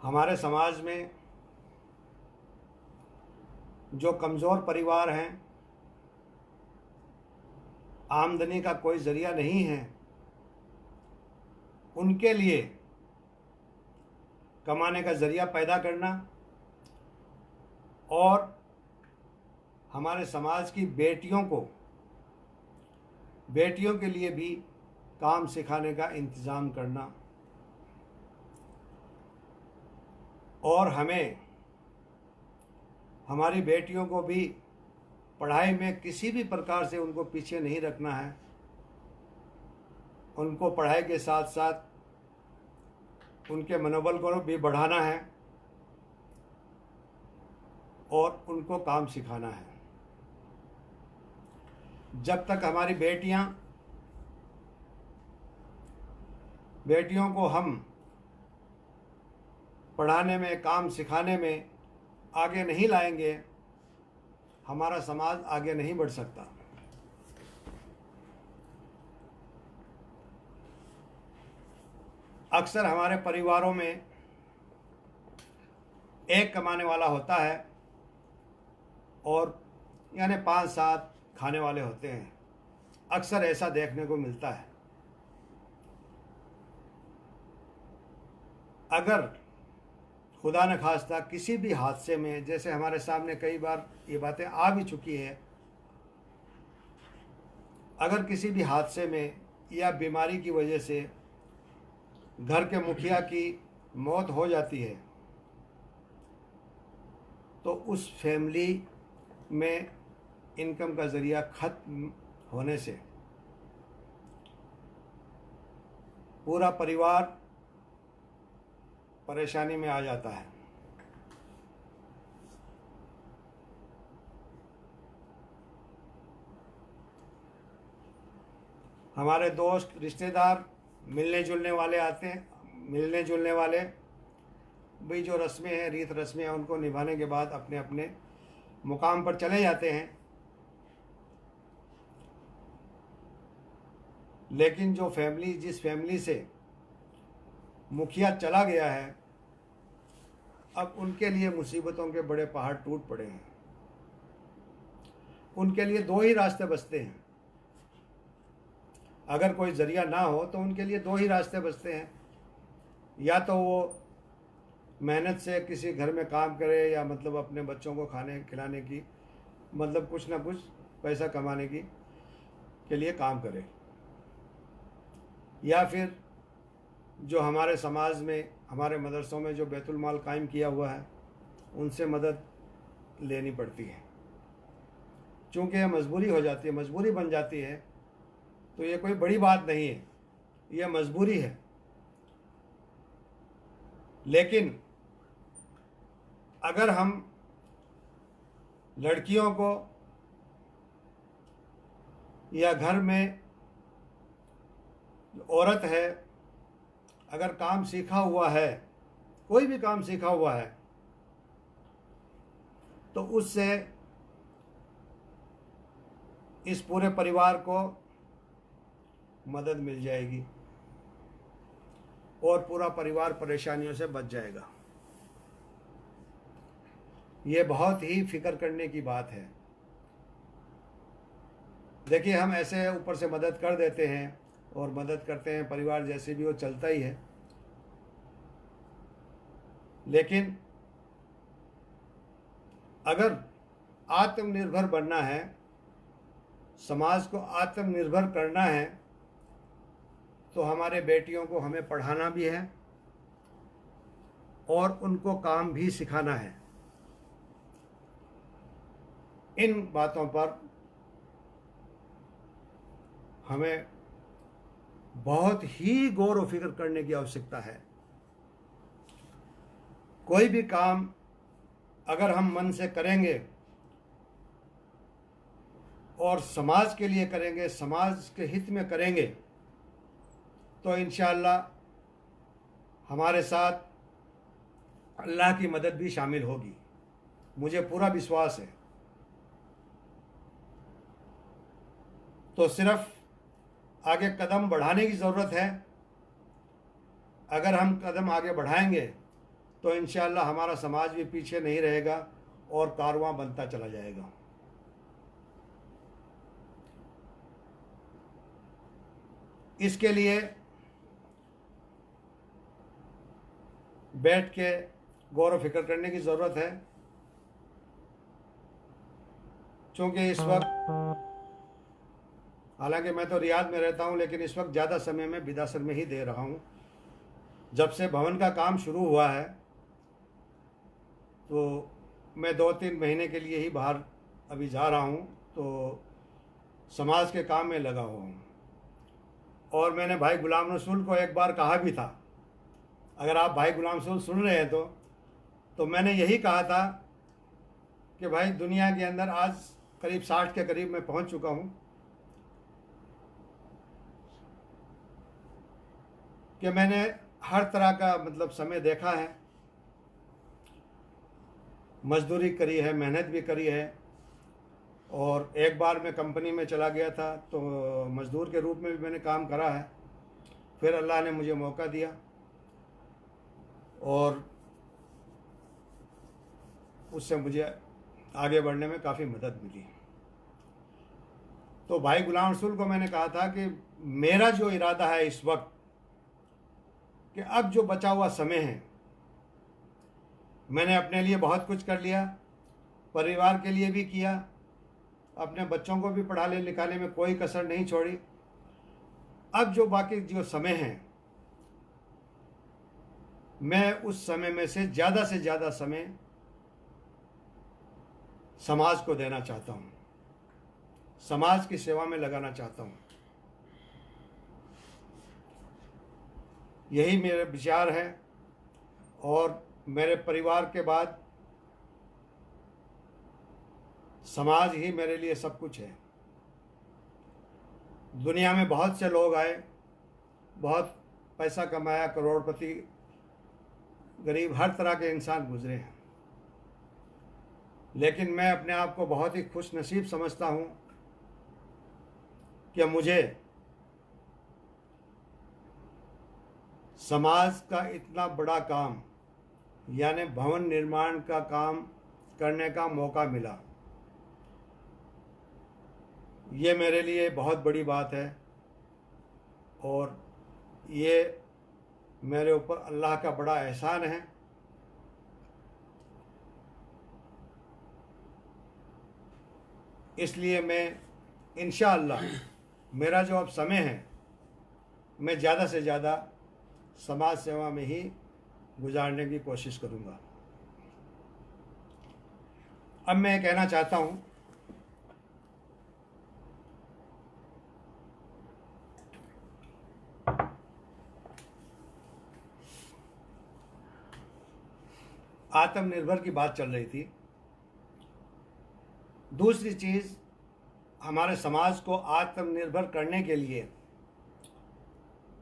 हमारे समाज में जो कमज़ोर परिवार हैं, आमदनी का कोई ज़रिया नहीं है, उनके लिए कमाने का ज़रिया पैदा करना और हमारे समाज की बेटियों के लिए भी काम सिखाने का इंतज़ाम करना, और हमें हमारी बेटियों को भी पढ़ाई में किसी भी प्रकार से उनको पीछे नहीं रखना है। उनको पढ़ाई के साथ साथ उनके मनोबल को भी बढ़ाना है और उनको काम सिखाना है। जब तक हमारी बेटियों को हम पढ़ाने में, काम सिखाने में आगे नहीं लाएंगे, हमारा समाज आगे नहीं बढ़ सकता। अक्सर हमारे परिवारों में एक कमाने वाला होता है और यानी 5-7 खाने वाले होते हैं। अक्सर ऐसा देखने को मिलता है। अगर खुदा न खास्ता किसी भी हादसे में, जैसे हमारे सामने कई बार ये बातें आ भी चुकी है, अगर किसी भी हादसे में या बीमारी की वजह से घर के मुखिया की मौत हो जाती है, तो उस फैमिली में इनकम का ज़रिया खत्म होने से पूरा परिवार परेशानी में आ जाता है। हमारे दोस्त, रिश्तेदार, मिलने जुलने वाले आते हैं। मिलने जुलने वाले भाई जो रस्में हैं, रीत रस्में हैं, उनको निभाने के बाद अपने अपने मुकाम पर चले जाते हैं। लेकिन जो फैमिली, जिस फैमिली से मुखिया चला गया है, अब उनके लिए मुसीबतों के बड़े पहाड़ टूट पड़े हैं। उनके लिए 2 ही रास्ते बचते हैं। अगर कोई ज़रिया ना हो तो उनके लिए 2 ही रास्ते बचते हैं। या तो वो मेहनत से किसी घर में काम करे, या मतलब अपने बच्चों को खाने खिलाने की, मतलब कुछ ना कुछ पैसा कमाने की के लिए काम करे, या फिर जो हमारे समाज में, हमारे मदरसों में जो बैतुल माल कायम किया हुआ है, उनसे मदद लेनी पड़ती है। चूँकि यह मजबूरी हो जाती है, मजबूरी बन जाती है, तो ये कोई बड़ी बात नहीं है, यह मजबूरी है। लेकिन अगर हम लड़कियों को या घर में औरत है, अगर काम सीखा हुआ है, कोई भी काम सीखा हुआ है, तो उससे इस पूरे परिवार को मदद मिल जाएगी और पूरा परिवार परेशानियों से बच जाएगा। ये बहुत ही फिक्र करने की बात है। देखिए, हम ऐसे ऊपर से मदद कर देते हैं और मदद करते हैं, परिवार जैसे भी वो चलता ही है। लेकिन अगर आत्मनिर्भर बनना है, समाज को आत्मनिर्भर करना है, तो हमारे बेटियों को हमें पढ़ाना भी है और उनको काम भी सिखाना है। इन बातों पर हमें बहुत ही गौर व फिक्र करने की आवश्यकता है। कोई भी काम अगर हम मन से करेंगे और समाज के लिए करेंगे, समाज के हित में करेंगे, तो इंशाअल्लाह हमारे साथ अल्लाह की मदद भी शामिल होगी। मुझे पूरा विश्वास है। तो सिर्फ आगे कदम बढ़ाने की ज़रूरत है। अगर हम कदम आगे बढ़ाएंगे तो इंशाअल्लाह हमारा समाज भी पीछे नहीं रहेगा और कारवां बनता चला जाएगा। इसके लिए बैठ के गौर व फिक्र करने की ज़रूरत है। क्योंकि इस वक्त, हालांकि मैं तो रियाद में रहता हूं, लेकिन इस वक्त ज़्यादा समय मैं बिदासर में ही दे रहा हूं। जब से भवन का काम शुरू हुआ है तो मैं 2-3 महीने के लिए ही बाहर अभी जा रहा हूं, तो समाज के काम में लगा हुआ हूं। और मैंने भाई गुलाम रसूल को एक बार कहा भी था, अगर आप भाई गुलाम रसूल सुन रहे हैं तो मैंने यही कहा था कि भाई दुनिया के अंदर आज करीब 60 के करीब मैं पहुंच चुका हूं कि मैंने हर तरह का मतलब समय देखा है, मजदूरी करी है, मेहनत भी करी है। और एक बार मैं कंपनी में चला गया था तो मज़दूर के रूप में भी मैंने काम करा है। फिर अल्लाह ने मुझे मौका दिया और उससे मुझे आगे बढ़ने में काफ़ी मदद मिली। तो भाई गुलाम रसूल को मैंने कहा था कि मेरा जो इरादा है इस वक्त कि अब जो बचा हुआ समय है, मैंने अपने लिए बहुत कुछ कर लिया, परिवार के लिए भी किया, अपने बच्चों को भी पढ़ाने लिखाने में कोई कसर नहीं छोड़ी। अब जो बाकी जो समय है, मैं उस समय में से ज़्यादा समय समाज को देना चाहता हूँ, समाज की सेवा में लगाना चाहता हूँ। यही मेरे विचार है और मेरे परिवार के बाद समाज ही मेरे लिए सब कुछ है। दुनिया में बहुत से लोग आए, बहुत पैसा कमाया, करोड़पति, गरीब, हर तरह के इंसान गुजरे हैं, लेकिन मैं अपने आप को बहुत ही खुश नसीब समझता हूँ कि मुझे समाज का इतना बड़ा काम यानी भवन निर्माण का काम करने का मौका मिला। ये मेरे लिए बहुत बड़ी बात है और ये मेरे ऊपर अल्लाह का बड़ा एहसान है। इसलिए मैं इंशाअल्लाह मेरा जो अब समय है, मैं ज़्यादा से ज़्यादा समाज सेवा में ही गुजारने की कोशिश करूँगा। अब मैं कहना चाहता हूँ आत्मनिर्भर की बात चल रही थी। दूसरी चीज़, हमारे समाज को आत्मनिर्भर करने के लिए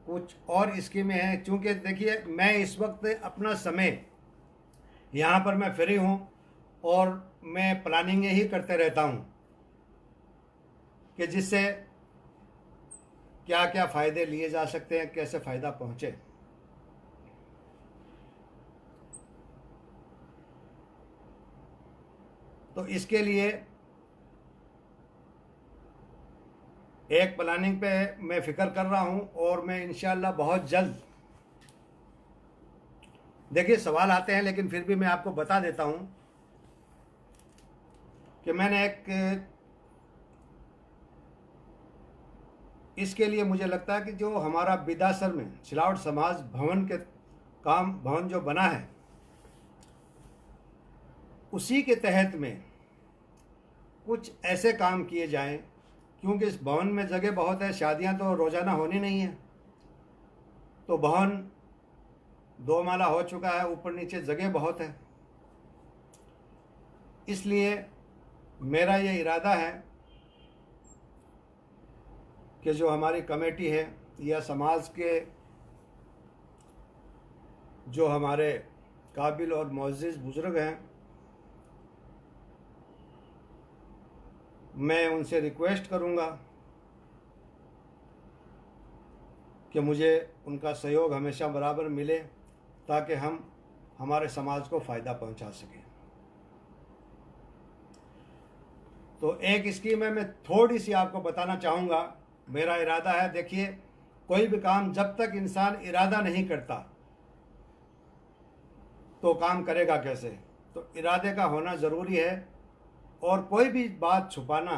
कुछ और स्कीमें हैं। चूँकि देखिए, मैं इस वक्त अपना समय यहाँ पर मैं फ्री हूँ और मैं प्लानिंग ही करते रहता हूँ कि जिससे क्या क्या फ़ायदे लिए जा सकते हैं, कैसे फ़ायदा पहुँचे। तो इसके लिए एक प्लानिंग पे मैं फ़िक्र कर रहा हूँ और मैं इंशाअल्लाह बहुत जल्द, देखिए सवाल आते हैं लेकिन फिर भी मैं आपको बता देता हूँ कि मैंने इसके लिए मुझे लगता है कि जो हमारा बिदासर में सिलावट समाज भवन के भवन जो बना है, उसी के तहत में कुछ ऐसे काम किए जाएं, क्योंकि इस भवन में जगह बहुत है, शादियां तो रोज़ाना होनी नहीं है। तो भवन 2 माला हो चुका है, ऊपर नीचे जगह बहुत है। इसलिए मेरा ये इरादा है कि जो हमारी कमेटी है या समाज के जो हमारे काबिल और मुअज़्ज़िज़ बुज़ुर्ग हैं, मैं उनसे रिक्वेस्ट करूंगा कि मुझे उनका सहयोग हमेशा बराबर मिले ताकि हम हमारे समाज को फ़ायदा पहुंचा सकें। तो एक स्कीम है, मैं थोड़ी सी आपको बताना चाहूँगा। मेरा इरादा है, देखिए कोई भी काम जब तक इंसान इरादा नहीं करता तो काम करेगा कैसे। तो इरादे का होना ज़रूरी है और कोई भी बात छुपाना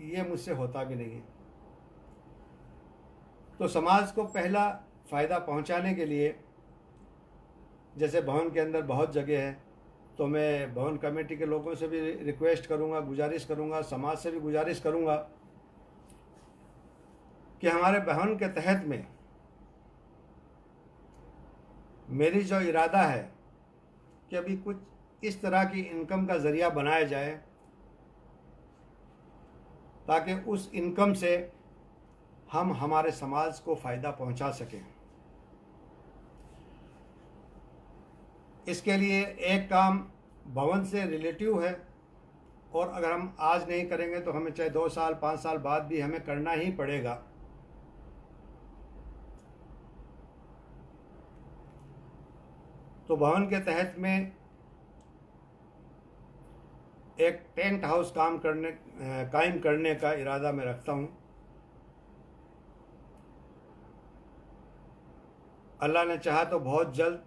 ये मुझसे होता भी नहीं है। तो समाज को पहला फ़ायदा पहुंचाने के लिए, जैसे भवन के अंदर बहुत जगह है, तो मैं भवन कमेटी के लोगों से भी रिक्वेस्ट करूंगा, गुजारिश करूंगा, समाज से भी गुजारिश करूंगा कि हमारे भवन के तहत में मेरी जो इरादा है कि अभी कुछ इस तरह की इनकम का ज़रिया बनाया जाए ताकि उस इनकम से हम हमारे समाज को फ़ायदा पहुंचा सकें। इसके लिए एक काम भवन से रिलेटिव है, और अगर हम आज नहीं करेंगे तो हमें चाहे 2 साल 5 साल बाद भी हमें करना ही पड़ेगा। तो भवन के तहत में एक टेंट हाउस कायम करने का इरादा मैं रखता हूँ। अल्लाह ने चाहा तो बहुत जल्द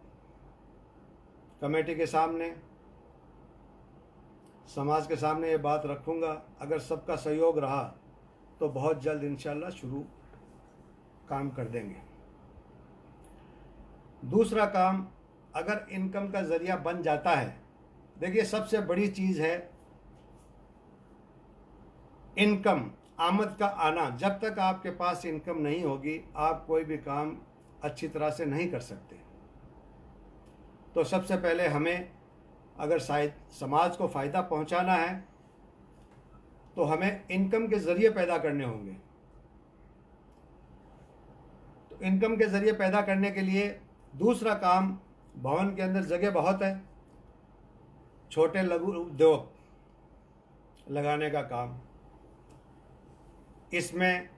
कमेटी के सामने, समाज के सामने ये बात रखूँगा। अगर सबका सहयोग रहा तो बहुत जल्द इंशाल्लाह शुरू काम कर देंगे। दूसरा काम, अगर इनकम का ज़रिया बन जाता है, देखिए सबसे बड़ी चीज़ है इनकम, आमद का आना। जब तक आपके पास इनकम नहीं होगी आप कोई भी काम अच्छी तरह से नहीं कर सकते। तो सबसे पहले हमें अगर समाज को फ़ायदा पहुंचाना है तो हमें इनकम के ज़रिए पैदा करने होंगे। तो इनकम के ज़रिए पैदा करने के लिए दूसरा काम, भवन के अंदर जगह बहुत है, छोटे लघु उद्योग लगाने का काम। इसमें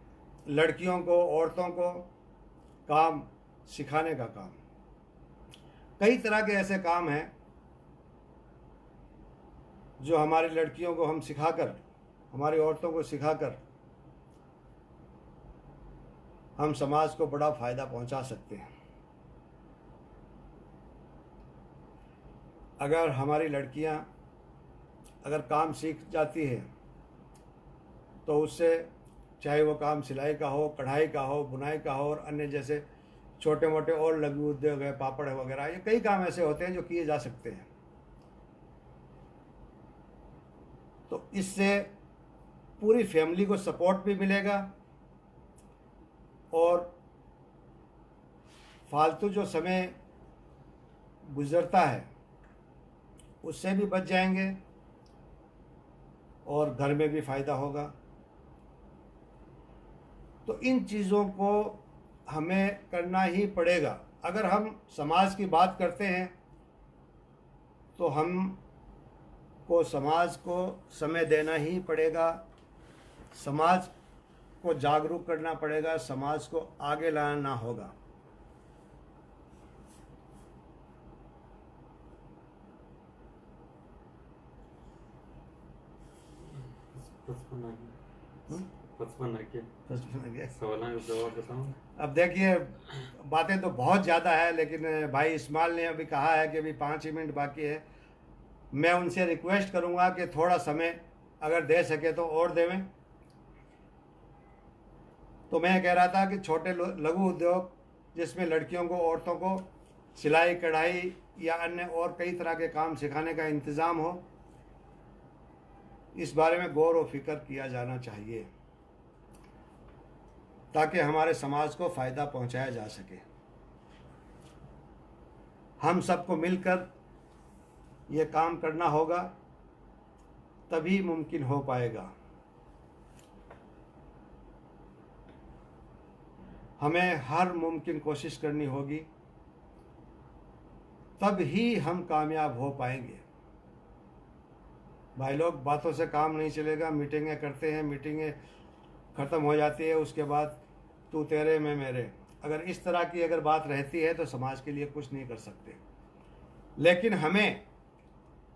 लड़कियों को, औरतों को काम सिखाने का काम। कई तरह के ऐसे काम हैं जो हमारी लड़कियों को हम सिखाकर, हमारी औरतों को सिखाकर हम समाज को बड़ा फ़ायदा पहुंचा सकते हैं। अगर हमारी लड़कियां अगर काम सीख जाती है तो उससे, चाहे वो काम सिलाई का हो, कढ़ाई का हो, बुनाई का हो, और अन्य जैसे छोटे मोटे और लघु उद्योग है, पापड़ वगैरह, ये कई काम ऐसे होते हैं जो किए जा सकते हैं। तो इससे पूरी फैमिली को सपोर्ट भी मिलेगा और फालतू जो समय गुजरता है उससे भी बच जाएंगे और घर में भी फ़ायदा होगा। तो इन चीज़ों को हमें करना ही पड़ेगा। अगर हम समाज की बात करते हैं तो हम को समाज को समय देना ही पड़ेगा, समाज को जागरूक करना पड़ेगा, समाज को आगे लाना होगा। बचपन है क्या? सवाल का जवाब बताऊं। अब देखिए, बातें तो बहुत ज़्यादा है, लेकिन भाई इस्माइल ने अभी कहा है कि अभी 5 ही मिनट बाकी है। मैं उनसे रिक्वेस्ट करूंगा कि थोड़ा समय अगर दे सके तो और देवें। तो मैं कह रहा था कि छोटे लघु उद्योग जिसमें लड़कियों को, औरतों को सिलाई कढ़ाई या अन्य और कई तरह के काम सिखाने का इंतज़ाम हो, इस बारे में गौर और फिक्र किया जाना चाहिए ताकि हमारे समाज को फ़ायदा पहुंचाया जा सके। हम सबको मिलकर ये काम करना होगा, तभी मुमकिन हो पाएगा। हमें हर मुमकिन कोशिश करनी होगी, तब ही हम कामयाब हो पाएंगे। भाई लोग, बातों से काम नहीं चलेगा। मीटिंगें करते हैं, मीटिंगें ख़त्म हो जाती है, उसके बाद तू तेरे मैं मेरे, अगर इस तरह की अगर बात रहती है तो समाज के लिए कुछ नहीं कर सकते। लेकिन हमें,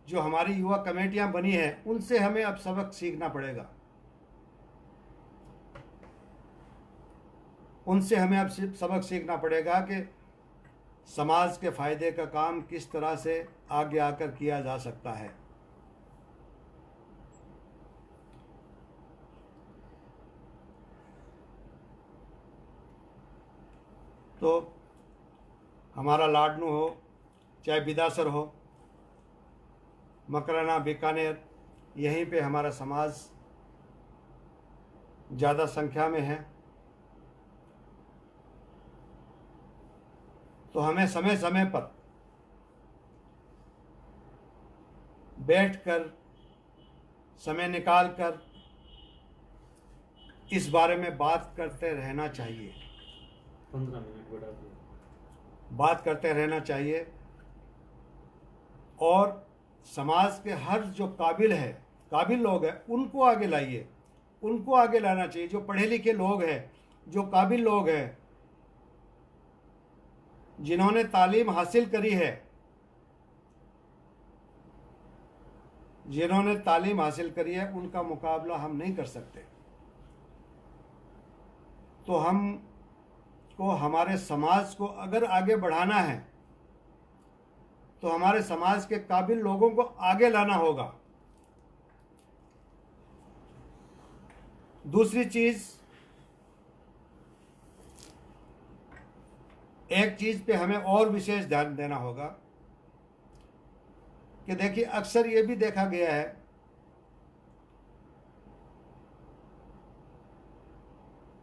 जो हमारी युवा कमेटियां बनी हैं, उनसे हमें अब सबक सीखना पड़ेगा। उनसे हमें अब सबक सीखना पड़ेगा कि समाज के फ़ायदे का काम किस तरह से आगे आकर किया जा सकता है। तो हमारा लाडनू हो, चाहे बिदासर हो, मकराना, बीकानेर, यहीं पे हमारा समाज ज़्यादा संख्या में है। तो हमें समय समय पर बैठकर, समय निकालकर इस बारे में बात करते रहना चाहिए। 15 मिनट बढ़ा दिया। बात करते रहना चाहिए और समाज के हर जो काबिल लोग हैं उनको आगे लाइए, उनको आगे लाना चाहिए। जो पढ़े लिखे लोग हैं, जो काबिल लोग हैं, जिन्होंने तालीम हासिल करी है, उनका मुकाबला हम नहीं कर सकते। तो हमको हमारे समाज को अगर आगे बढ़ाना है तो हमारे समाज के काबिल लोगों को आगे लाना होगा। दूसरी चीज, एक चीज पे हमें और विशेष ध्यान देना होगा कि देखिए अक्सर ये भी देखा गया है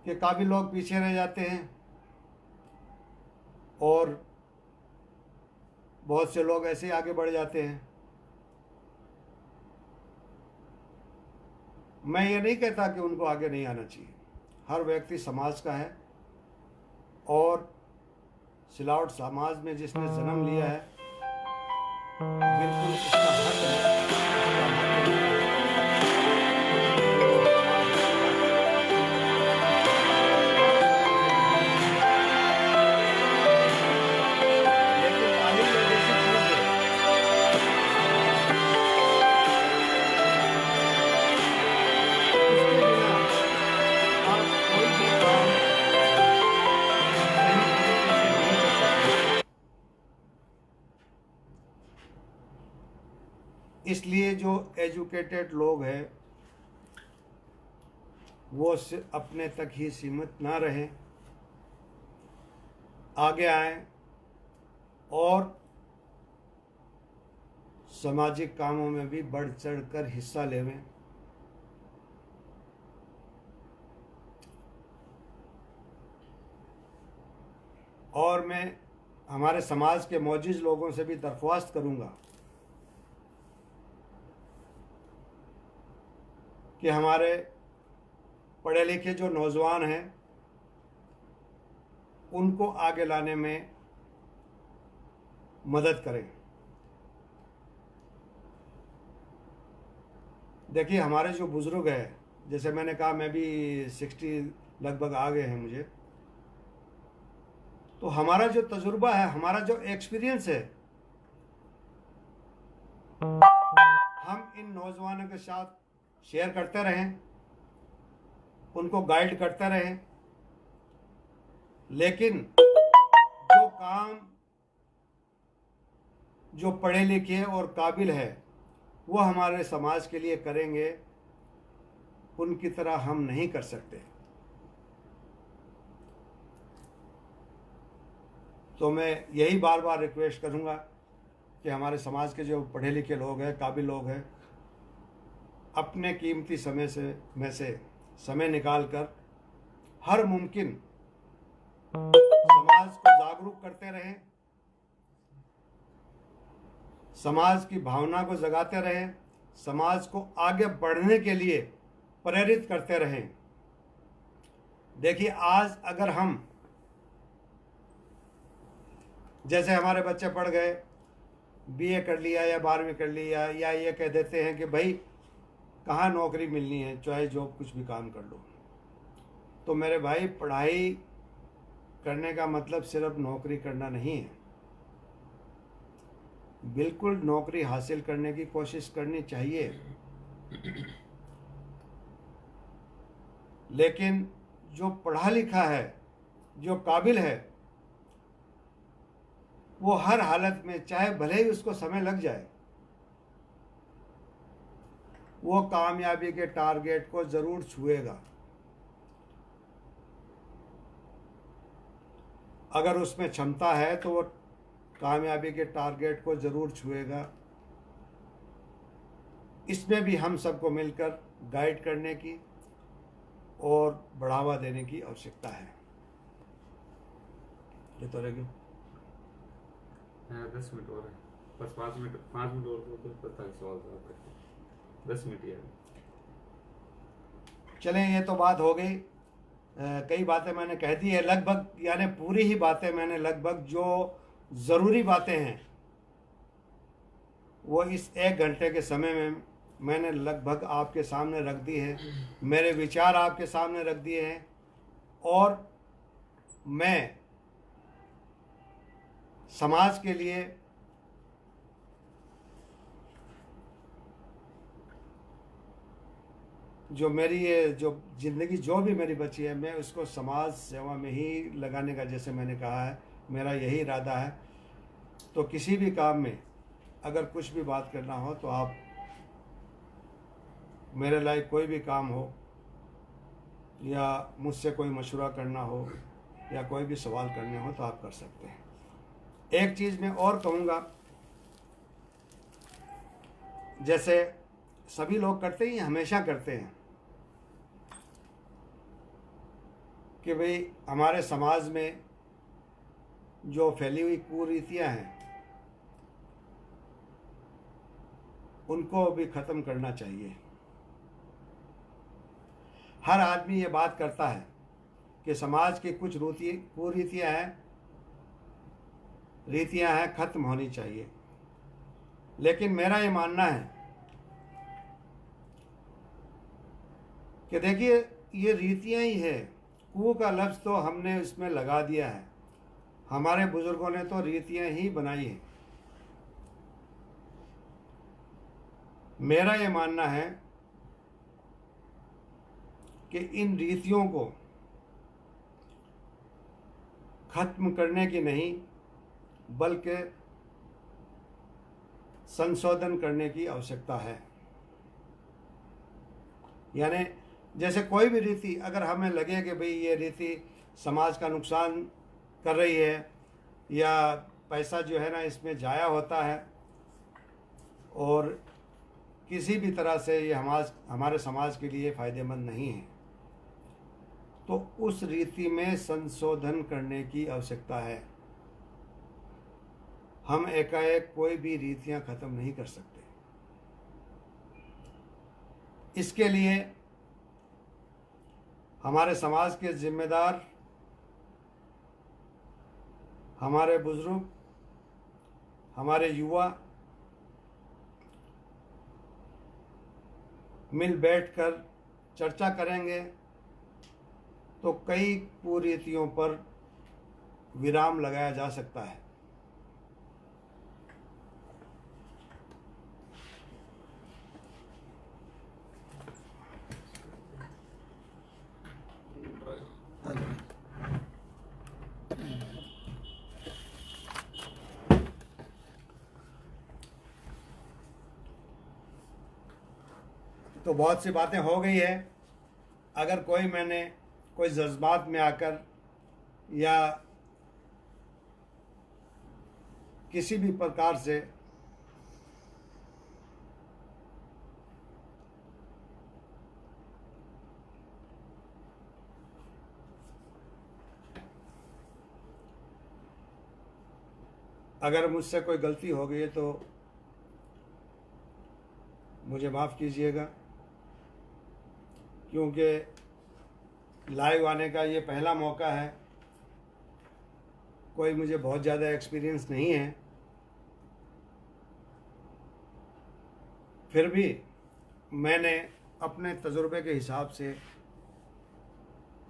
कि काबिल लोग पीछे रह जाते हैं और बहुत से लोग ऐसे ही आगे बढ़ जाते हैं। मैं ये नहीं कहता कि उनको आगे नहीं आना चाहिए। हर व्यक्ति समाज का है और सिलावट समाज में जिसने जन्म लिया है, बिल्कुल उसका हक है। लेकिन तालीम एक ऐसी चीज है, उसके बिना आप कोई भी काम सही तरीके से नहीं कर सकते। इसलिए जो एजुकेटेड लोग हैं वो अपने तक ही सीमित ना रहें, आगे आएं और सामाजिक कामों में भी बढ़ चढ़कर हिस्सा लेवें। और मैं हमारे समाज के मौजूद लोगों से भी दरख्वास्त करूंगा कि हमारे पढ़े लिखे जो नौजवान हैं उनको आगे लाने में मदद करें। देखिए हमारे जो बुज़ुर्ग हैं, जैसे मैंने कहा मैं भी 60 लगभग आ गए हैं मुझे, तो हमारा जो तजुर्बा है, हमारा जो एक्सपीरियंस है, हम इन नौजवानों के साथ शेयर करते रहें, उनको गाइड करते रहें। लेकिन जो काम जो पढ़े लिखे और काबिल है वो हमारे समाज के लिए करेंगे, उनकी तरह हम नहीं कर सकते। तो मैं यही बार बार रिक्वेस्ट करूंगा कि हमारे समाज के जो पढ़े लिखे लोग हैं, काबिल लोग हैं, अपने कीमती समय से समय निकालकर हर मुमकिन समाज को जागरूक करते रहें, समाज की भावना को जगाते रहें, समाज को आगे बढ़ने के लिए प्रेरित करते रहें। देखिए आज अगर हम, जैसे हमारे बच्चे पढ़ गए, बीए कर लिया या 12वीं कर लिया, या ये कह देते हैं कि भाई कहाँ नौकरी मिलनी है, चाहे जॉब कुछ भी काम कर लो। तो मेरे भाई, पढ़ाई करने का मतलब सिर्फ नौकरी करना नहीं है। बिल्कुल नौकरी हासिल करने की कोशिश करनी चाहिए, लेकिन जो पढ़ा लिखा है, जो काबिल है, वो हर हालत में, चाहे भले ही उसको समय लग जाए, वो कामयाबी के टारगेट को जरूर छुएगा। अगर उसमें क्षमता है तो वो कामयाबी के टारगेट को जरूर छुएगा। इसमें भी हम सबको मिलकर गाइड करने की और बढ़ावा देने की आवश्यकता है। ये तो रहेगी 10 मिनट और है, बस 5 मिनट और तो पता है सवाल जवाब करते, 10 मिनट ही है। चलें, ये तो बात हो गई। कई बातें मैंने कह दी है, लगभग, यानी पूरी ही बातें मैंने लगभग जो ज़रूरी बातें हैं वो इस 1 घंटे के समय में मैंने लगभग आपके सामने रख दी है, मेरे विचार आपके सामने रख दिए हैं, और मैं समाज के लिए जो मेरी ये जो ज़िंदगी जो भी मेरी बची है, मैं उसको समाज सेवा में ही लगाने का, जैसे मैंने कहा है, मेरा यही इरादा है। तो किसी भी काम में अगर कुछ भी बात करना हो तो आप मेरे लायक कोई भी काम हो, या मुझसे कोई मशवरा करना हो, या कोई भी सवाल करने हो तो आप कर सकते हैं। एक चीज़ मैं और कहूँगा, जैसे सभी लोग करते ही हमेशा करते हैं कि भाई हमारे समाज में जो फैली हुई कुरीतियाँ हैं उनको भी ख़त्म करना चाहिए। हर आदमी ये बात करता है कि समाज की कुछ कुरीतियाँ हैं, रीतियाँ हैं, ख़त्म होनी चाहिए। लेकिन मेरा ये मानना है कि देखिए, ये रीतियाँ ही है। कू का लफ्ज़ तो हमने इसमें लगा दिया है, हमारे बुज़ुर्गों ने तो रीतियाँ ही बनाई हैं। मेरा ये मानना है कि इन रीतियों को ख़त्म करने की नहीं, बल्कि संशोधन करने की आवश्यकता है। यानी जैसे कोई भी रीति अगर हमें लगे कि भाई ये रीति समाज का नुकसान कर रही है, या पैसा जो है ना इसमें जाया होता है, और किसी भी तरह से ये हमारे समाज के लिए फ़ायदेमंद नहीं है, तो उस रीति में संशोधन करने की आवश्यकता है। हम एकाएक कोई भी रीतियां ख़त्म नहीं कर सकते। इसके लिए हमारे समाज के जिम्मेदार, हमारे बुजुर्ग, हमारे युवा मिल बैठकर चर्चा करेंगे तो कई कुरीतियों पर विराम लगाया जा सकता है। तो बहुत सी बातें हो गई है। अगर मैंने कोई जज्बात में आकर या किसी भी प्रकार से अगर मुझसे कोई गलती हो गई है तो मुझे माफ़ कीजिएगा, क्योंकि लाइव आने का ये पहला मौका है। कोई मुझे बहुत ज़्यादा एक्सपीरियंस नहीं है, फिर भी मैंने अपने तजुर्बे के हिसाब से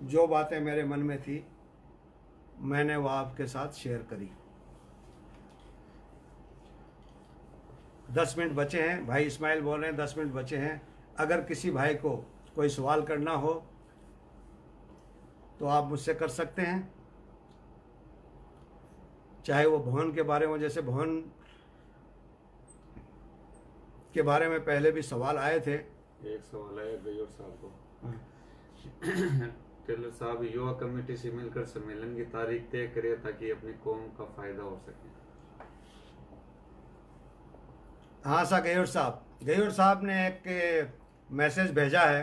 जो बातें मेरे मन में थी मैंने वो आपके साथ शेयर करी। 10 मिनट बचे हैं, भाई इस्माइल बोल रहे हैं 10 मिनट बचे हैं। अगर किसी भाई को कोई सवाल करना हो तो आप मुझसे कर सकते हैं, चाहे वो भवन के बारे में, जैसे भवन के बारे में पहले भी सवाल आए थे। एक सवाल आया गयोर साहब को। टेलर साहब युवा कमेटी से मिलकर सम्मेलन की तारीख तय करे ताकि अपनी कौम का फायदा हो सके। हाँ सा गयोर साहब ने एक मैसेज भेजा है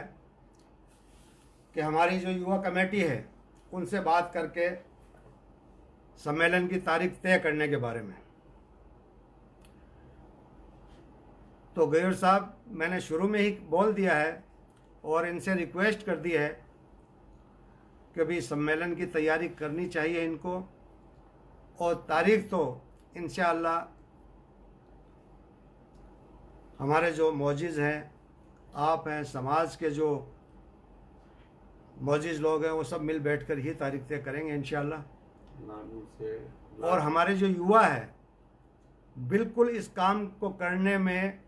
कि हमारी जो युवा कमेटी है उनसे बात करके सम्मेलन की तारीख तय करने के बारे में। तो गयोर साहब, मैंने शुरू में ही बोल दिया है और इनसे रिक्वेस्ट कर दी है कि भी सम्मेलन की तैयारी करनी चाहिए इनको, और तारीख तो इंशाअल्लाह हमारे जो मौजिज़ हैं, आप हैं, समाज के जो मौजिज़ लोग हैं, वो सब मिल बैठ कर ही तारीख तय करेंगे इंशाअल्लाह। लानू से और हमारे जो युवा है बिल्कुल इस काम को करने में,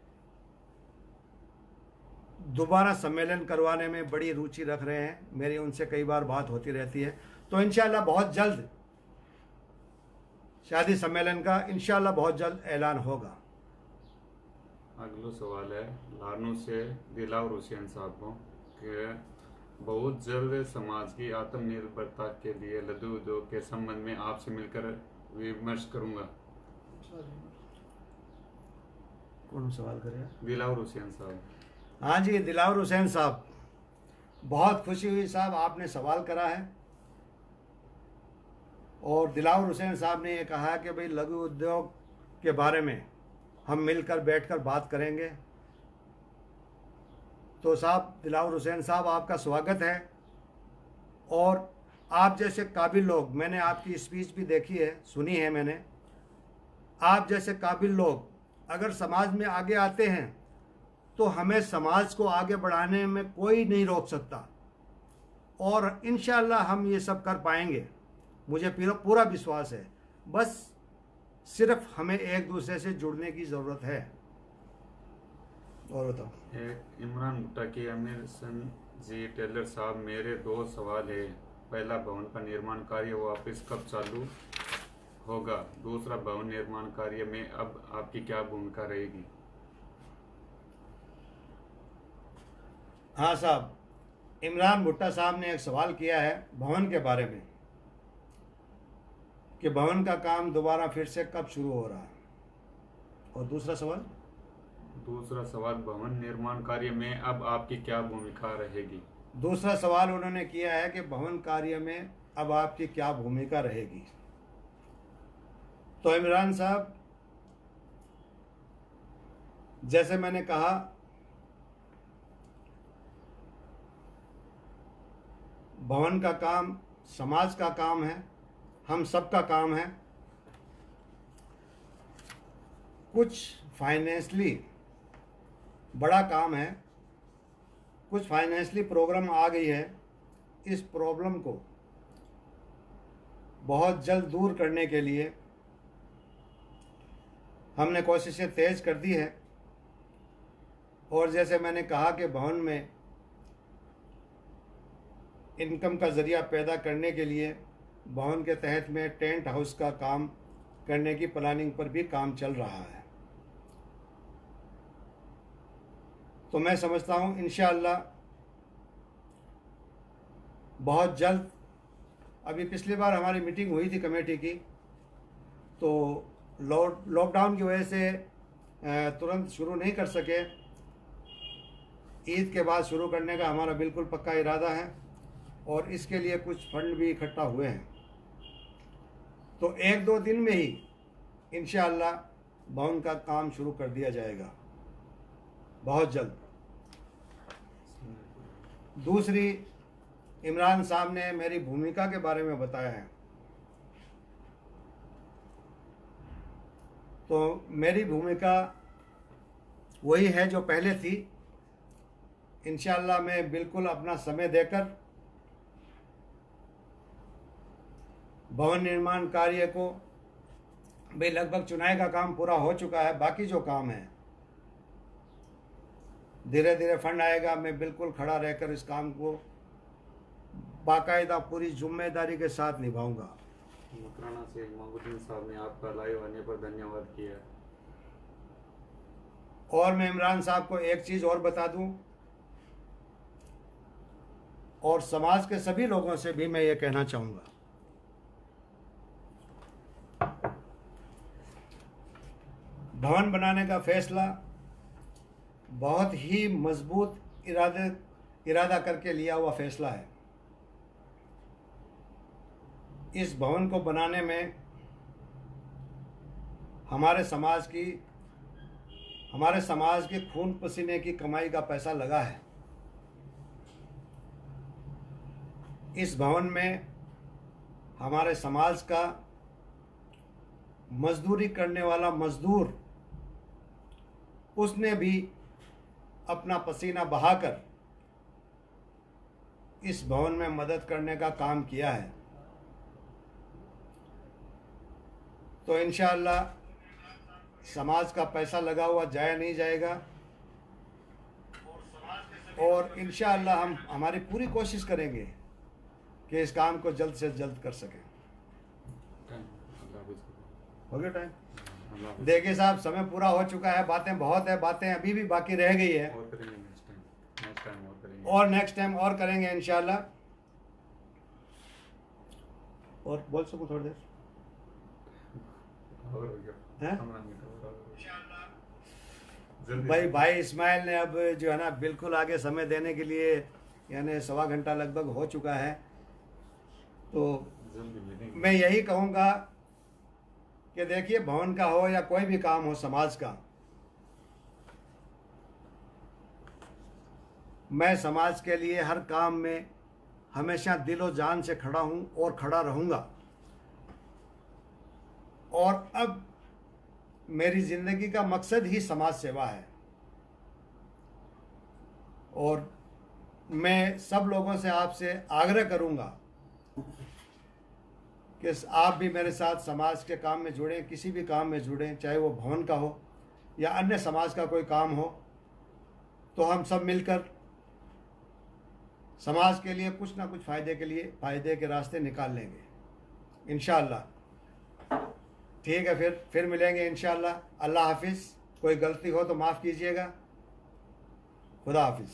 दोबारा सम्मेलन करवाने में बड़ी रुचि रख रहे हैं। मेरी उनसे कई बार बात होती रहती है। तो इंशाअल्लाह बहुत जल्द शादी सम्मेलन का इंशाअल्लाह बहुत जल्द ऐलान होगा। अगला सवाल है लानू से दिलावर हुसैन साहब को कि बहुत जल्द समाज की आत्मनिर्भरता के लिए लघु उद्योग के संबंध में आपसे मिलकर विमर्श करूंगा। कौन सवाल करेगा? दिलावर हुसैन साहब। हाँ जी, दिलावर हुसैन साहब, बहुत खुशी हुई साहब आपने सवाल करा है। और दिलावर हुसैन साहब ने ये कहा कि भाई लघु उद्योग के बारे में हम मिलकर बैठकर बात करेंगे। तो साहब दिलावर हुसैन साहब, आपका स्वागत है। और आप जैसे काबिल लोग, मैंने आपकी स्पीच भी देखी है, सुनी है मैंने, आप जैसे काबिल लोग अगर समाज में आगे आते हैं तो हमें समाज को आगे बढ़ाने में कोई नहीं रोक सकता। और इंशाअल्लाह हम ये सब कर पाएंगे, मुझे पूरा विश्वास है। बस सिर्फ हमें एक दूसरे से जुड़ने की ज़रूरत है। और बताओ। एक इमरान भुट्टा की अमीर सन जी टेलर साहब, मेरे दो सवाल है। पहला, भवन का निर्माण कार्य वापस कब चालू होगा? दूसरा, भवन निर्माण कार्य में अब आपकी क्या भूमिका रहेगी? हाँ साहब, इमरान भुट्टा साहब ने एक सवाल किया है भवन के बारे में कि भवन का काम दोबारा फिर से कब शुरू हो रहा है। और दूसरा सवाल? दूसरा सवाल, भवन निर्माण कार्य में अब आपकी क्या भूमिका रहेगी? दूसरा सवाल उन्होंने किया है कि भवन कार्य में अब आपकी क्या भूमिका रहेगी। तो इमरान साहब, जैसे मैंने कहा, भवन का काम समाज का काम है, हम सबका काम है। कुछ फाइनेंशली बड़ा काम है, कुछ फाइनेंशली प्रॉब्लम आ गई है। इस प्रॉब्लम को बहुत जल्द दूर करने के लिए हमने कोशिशें तेज़ कर दी है। और जैसे मैंने कहा कि भवन में इनकम का ज़रिया पैदा करने के लिए भवन के तहत में टेंट हाउस का काम करने की प्लानिंग पर भी काम चल रहा है। तो मैं समझता हूँ इंशाअल्लाह बहुत जल्द, अभी पिछली बार हमारी मीटिंग हुई थी कमेटी की, तो लॉकडाउन की वजह से तुरंत शुरू नहीं कर सके। ईद के बाद शुरू करने का हमारा बिल्कुल पक्का इरादा है और इसके लिए कुछ फंड भी इकट्ठा हुए हैं। तो एक दो दिन में ही इंशाअल्लाह भवन का काम शुरू कर दिया जाएगा बहुत जल्द। दूसरी, इमरान साहब ने मेरी भूमिका के बारे में बताया है। तो मेरी भूमिका वही है जो पहले थी। इंशाअल्लाह मैं बिल्कुल अपना समय देकर भवन निर्माण कार्य को, भाई लगभग चुनाई का काम पूरा हो चुका है, बाकी जो काम है धीरे धीरे फंड आएगा, मैं बिल्कुल खड़ा रहकर इस काम को बाकायदा पूरी जिम्मेदारी के साथ निभाऊंगा। मकराना से मोहम्मदुद्दीन साहब ने आपका लाइव आने पर धन्यवाद किया। और मैं इमरान साहब को एक चीज़ और बता दूं, और समाज के सभी लोगों से भी मैं ये कहना चाहूँगा, भवन बनाने का फैसला बहुत ही मजबूत इरादा करके लिया हुआ फैसला है। इस भवन को बनाने में हमारे समाज के खून पसीने की कमाई का पैसा लगा है। इस भवन में हमारे समाज का मजदूरी करने वाला मजदूर उसने भी अपना पसीना बहाकर इस भवन में मदद करने का काम किया है। तो इंशाअल्लाह समाज का पैसा लगा हुआ जाया नहीं जाएगा और इंशाअल्लाह हम हमारी पूरी कोशिश करेंगे कि इस काम को जल्द से जल्द कर सकें। हो गया टाइम? देखिए साहब, समय पूरा हो चुका है। बातें बहुत है, बातें अभी भी बाकी रह गई है और नेक्स्ट टाइम और करेंगे इंशाअल्लाह। और बोल सकूं थोड़ी देर? भाई इस्माइल ने अब जो है ना बिल्कुल आगे समय देने के लिए, यानी 1.25 घंटा लगभग हो चुका है। तो मैं यही कहूँगा कि देखिए, भवन का हो या कोई भी काम हो समाज का, मैं समाज के लिए हर काम में हमेशा दिलो जान से खड़ा हूँ और खड़ा रहूँगा। और अब मेरी ज़िंदगी का मकसद ही समाज सेवा है और मैं सब लोगों से आपसे आग्रह करूँगा कि आप भी मेरे साथ समाज के काम में जुड़ें, किसी भी काम में जुड़ें, चाहे वो भवन का हो या अन्य समाज का कोई काम हो। तो हम सब मिलकर समाज के लिए कुछ ना कुछ फ़ायदे के रास्ते निकाल लेंगे इंशाअल्लाह। ठीक है, फिर मिलेंगे इंशाअल्लाह। अल्लाह हाफिज़। कोई गलती हो तो माफ़ कीजिएगा। खुदा हाफिज़।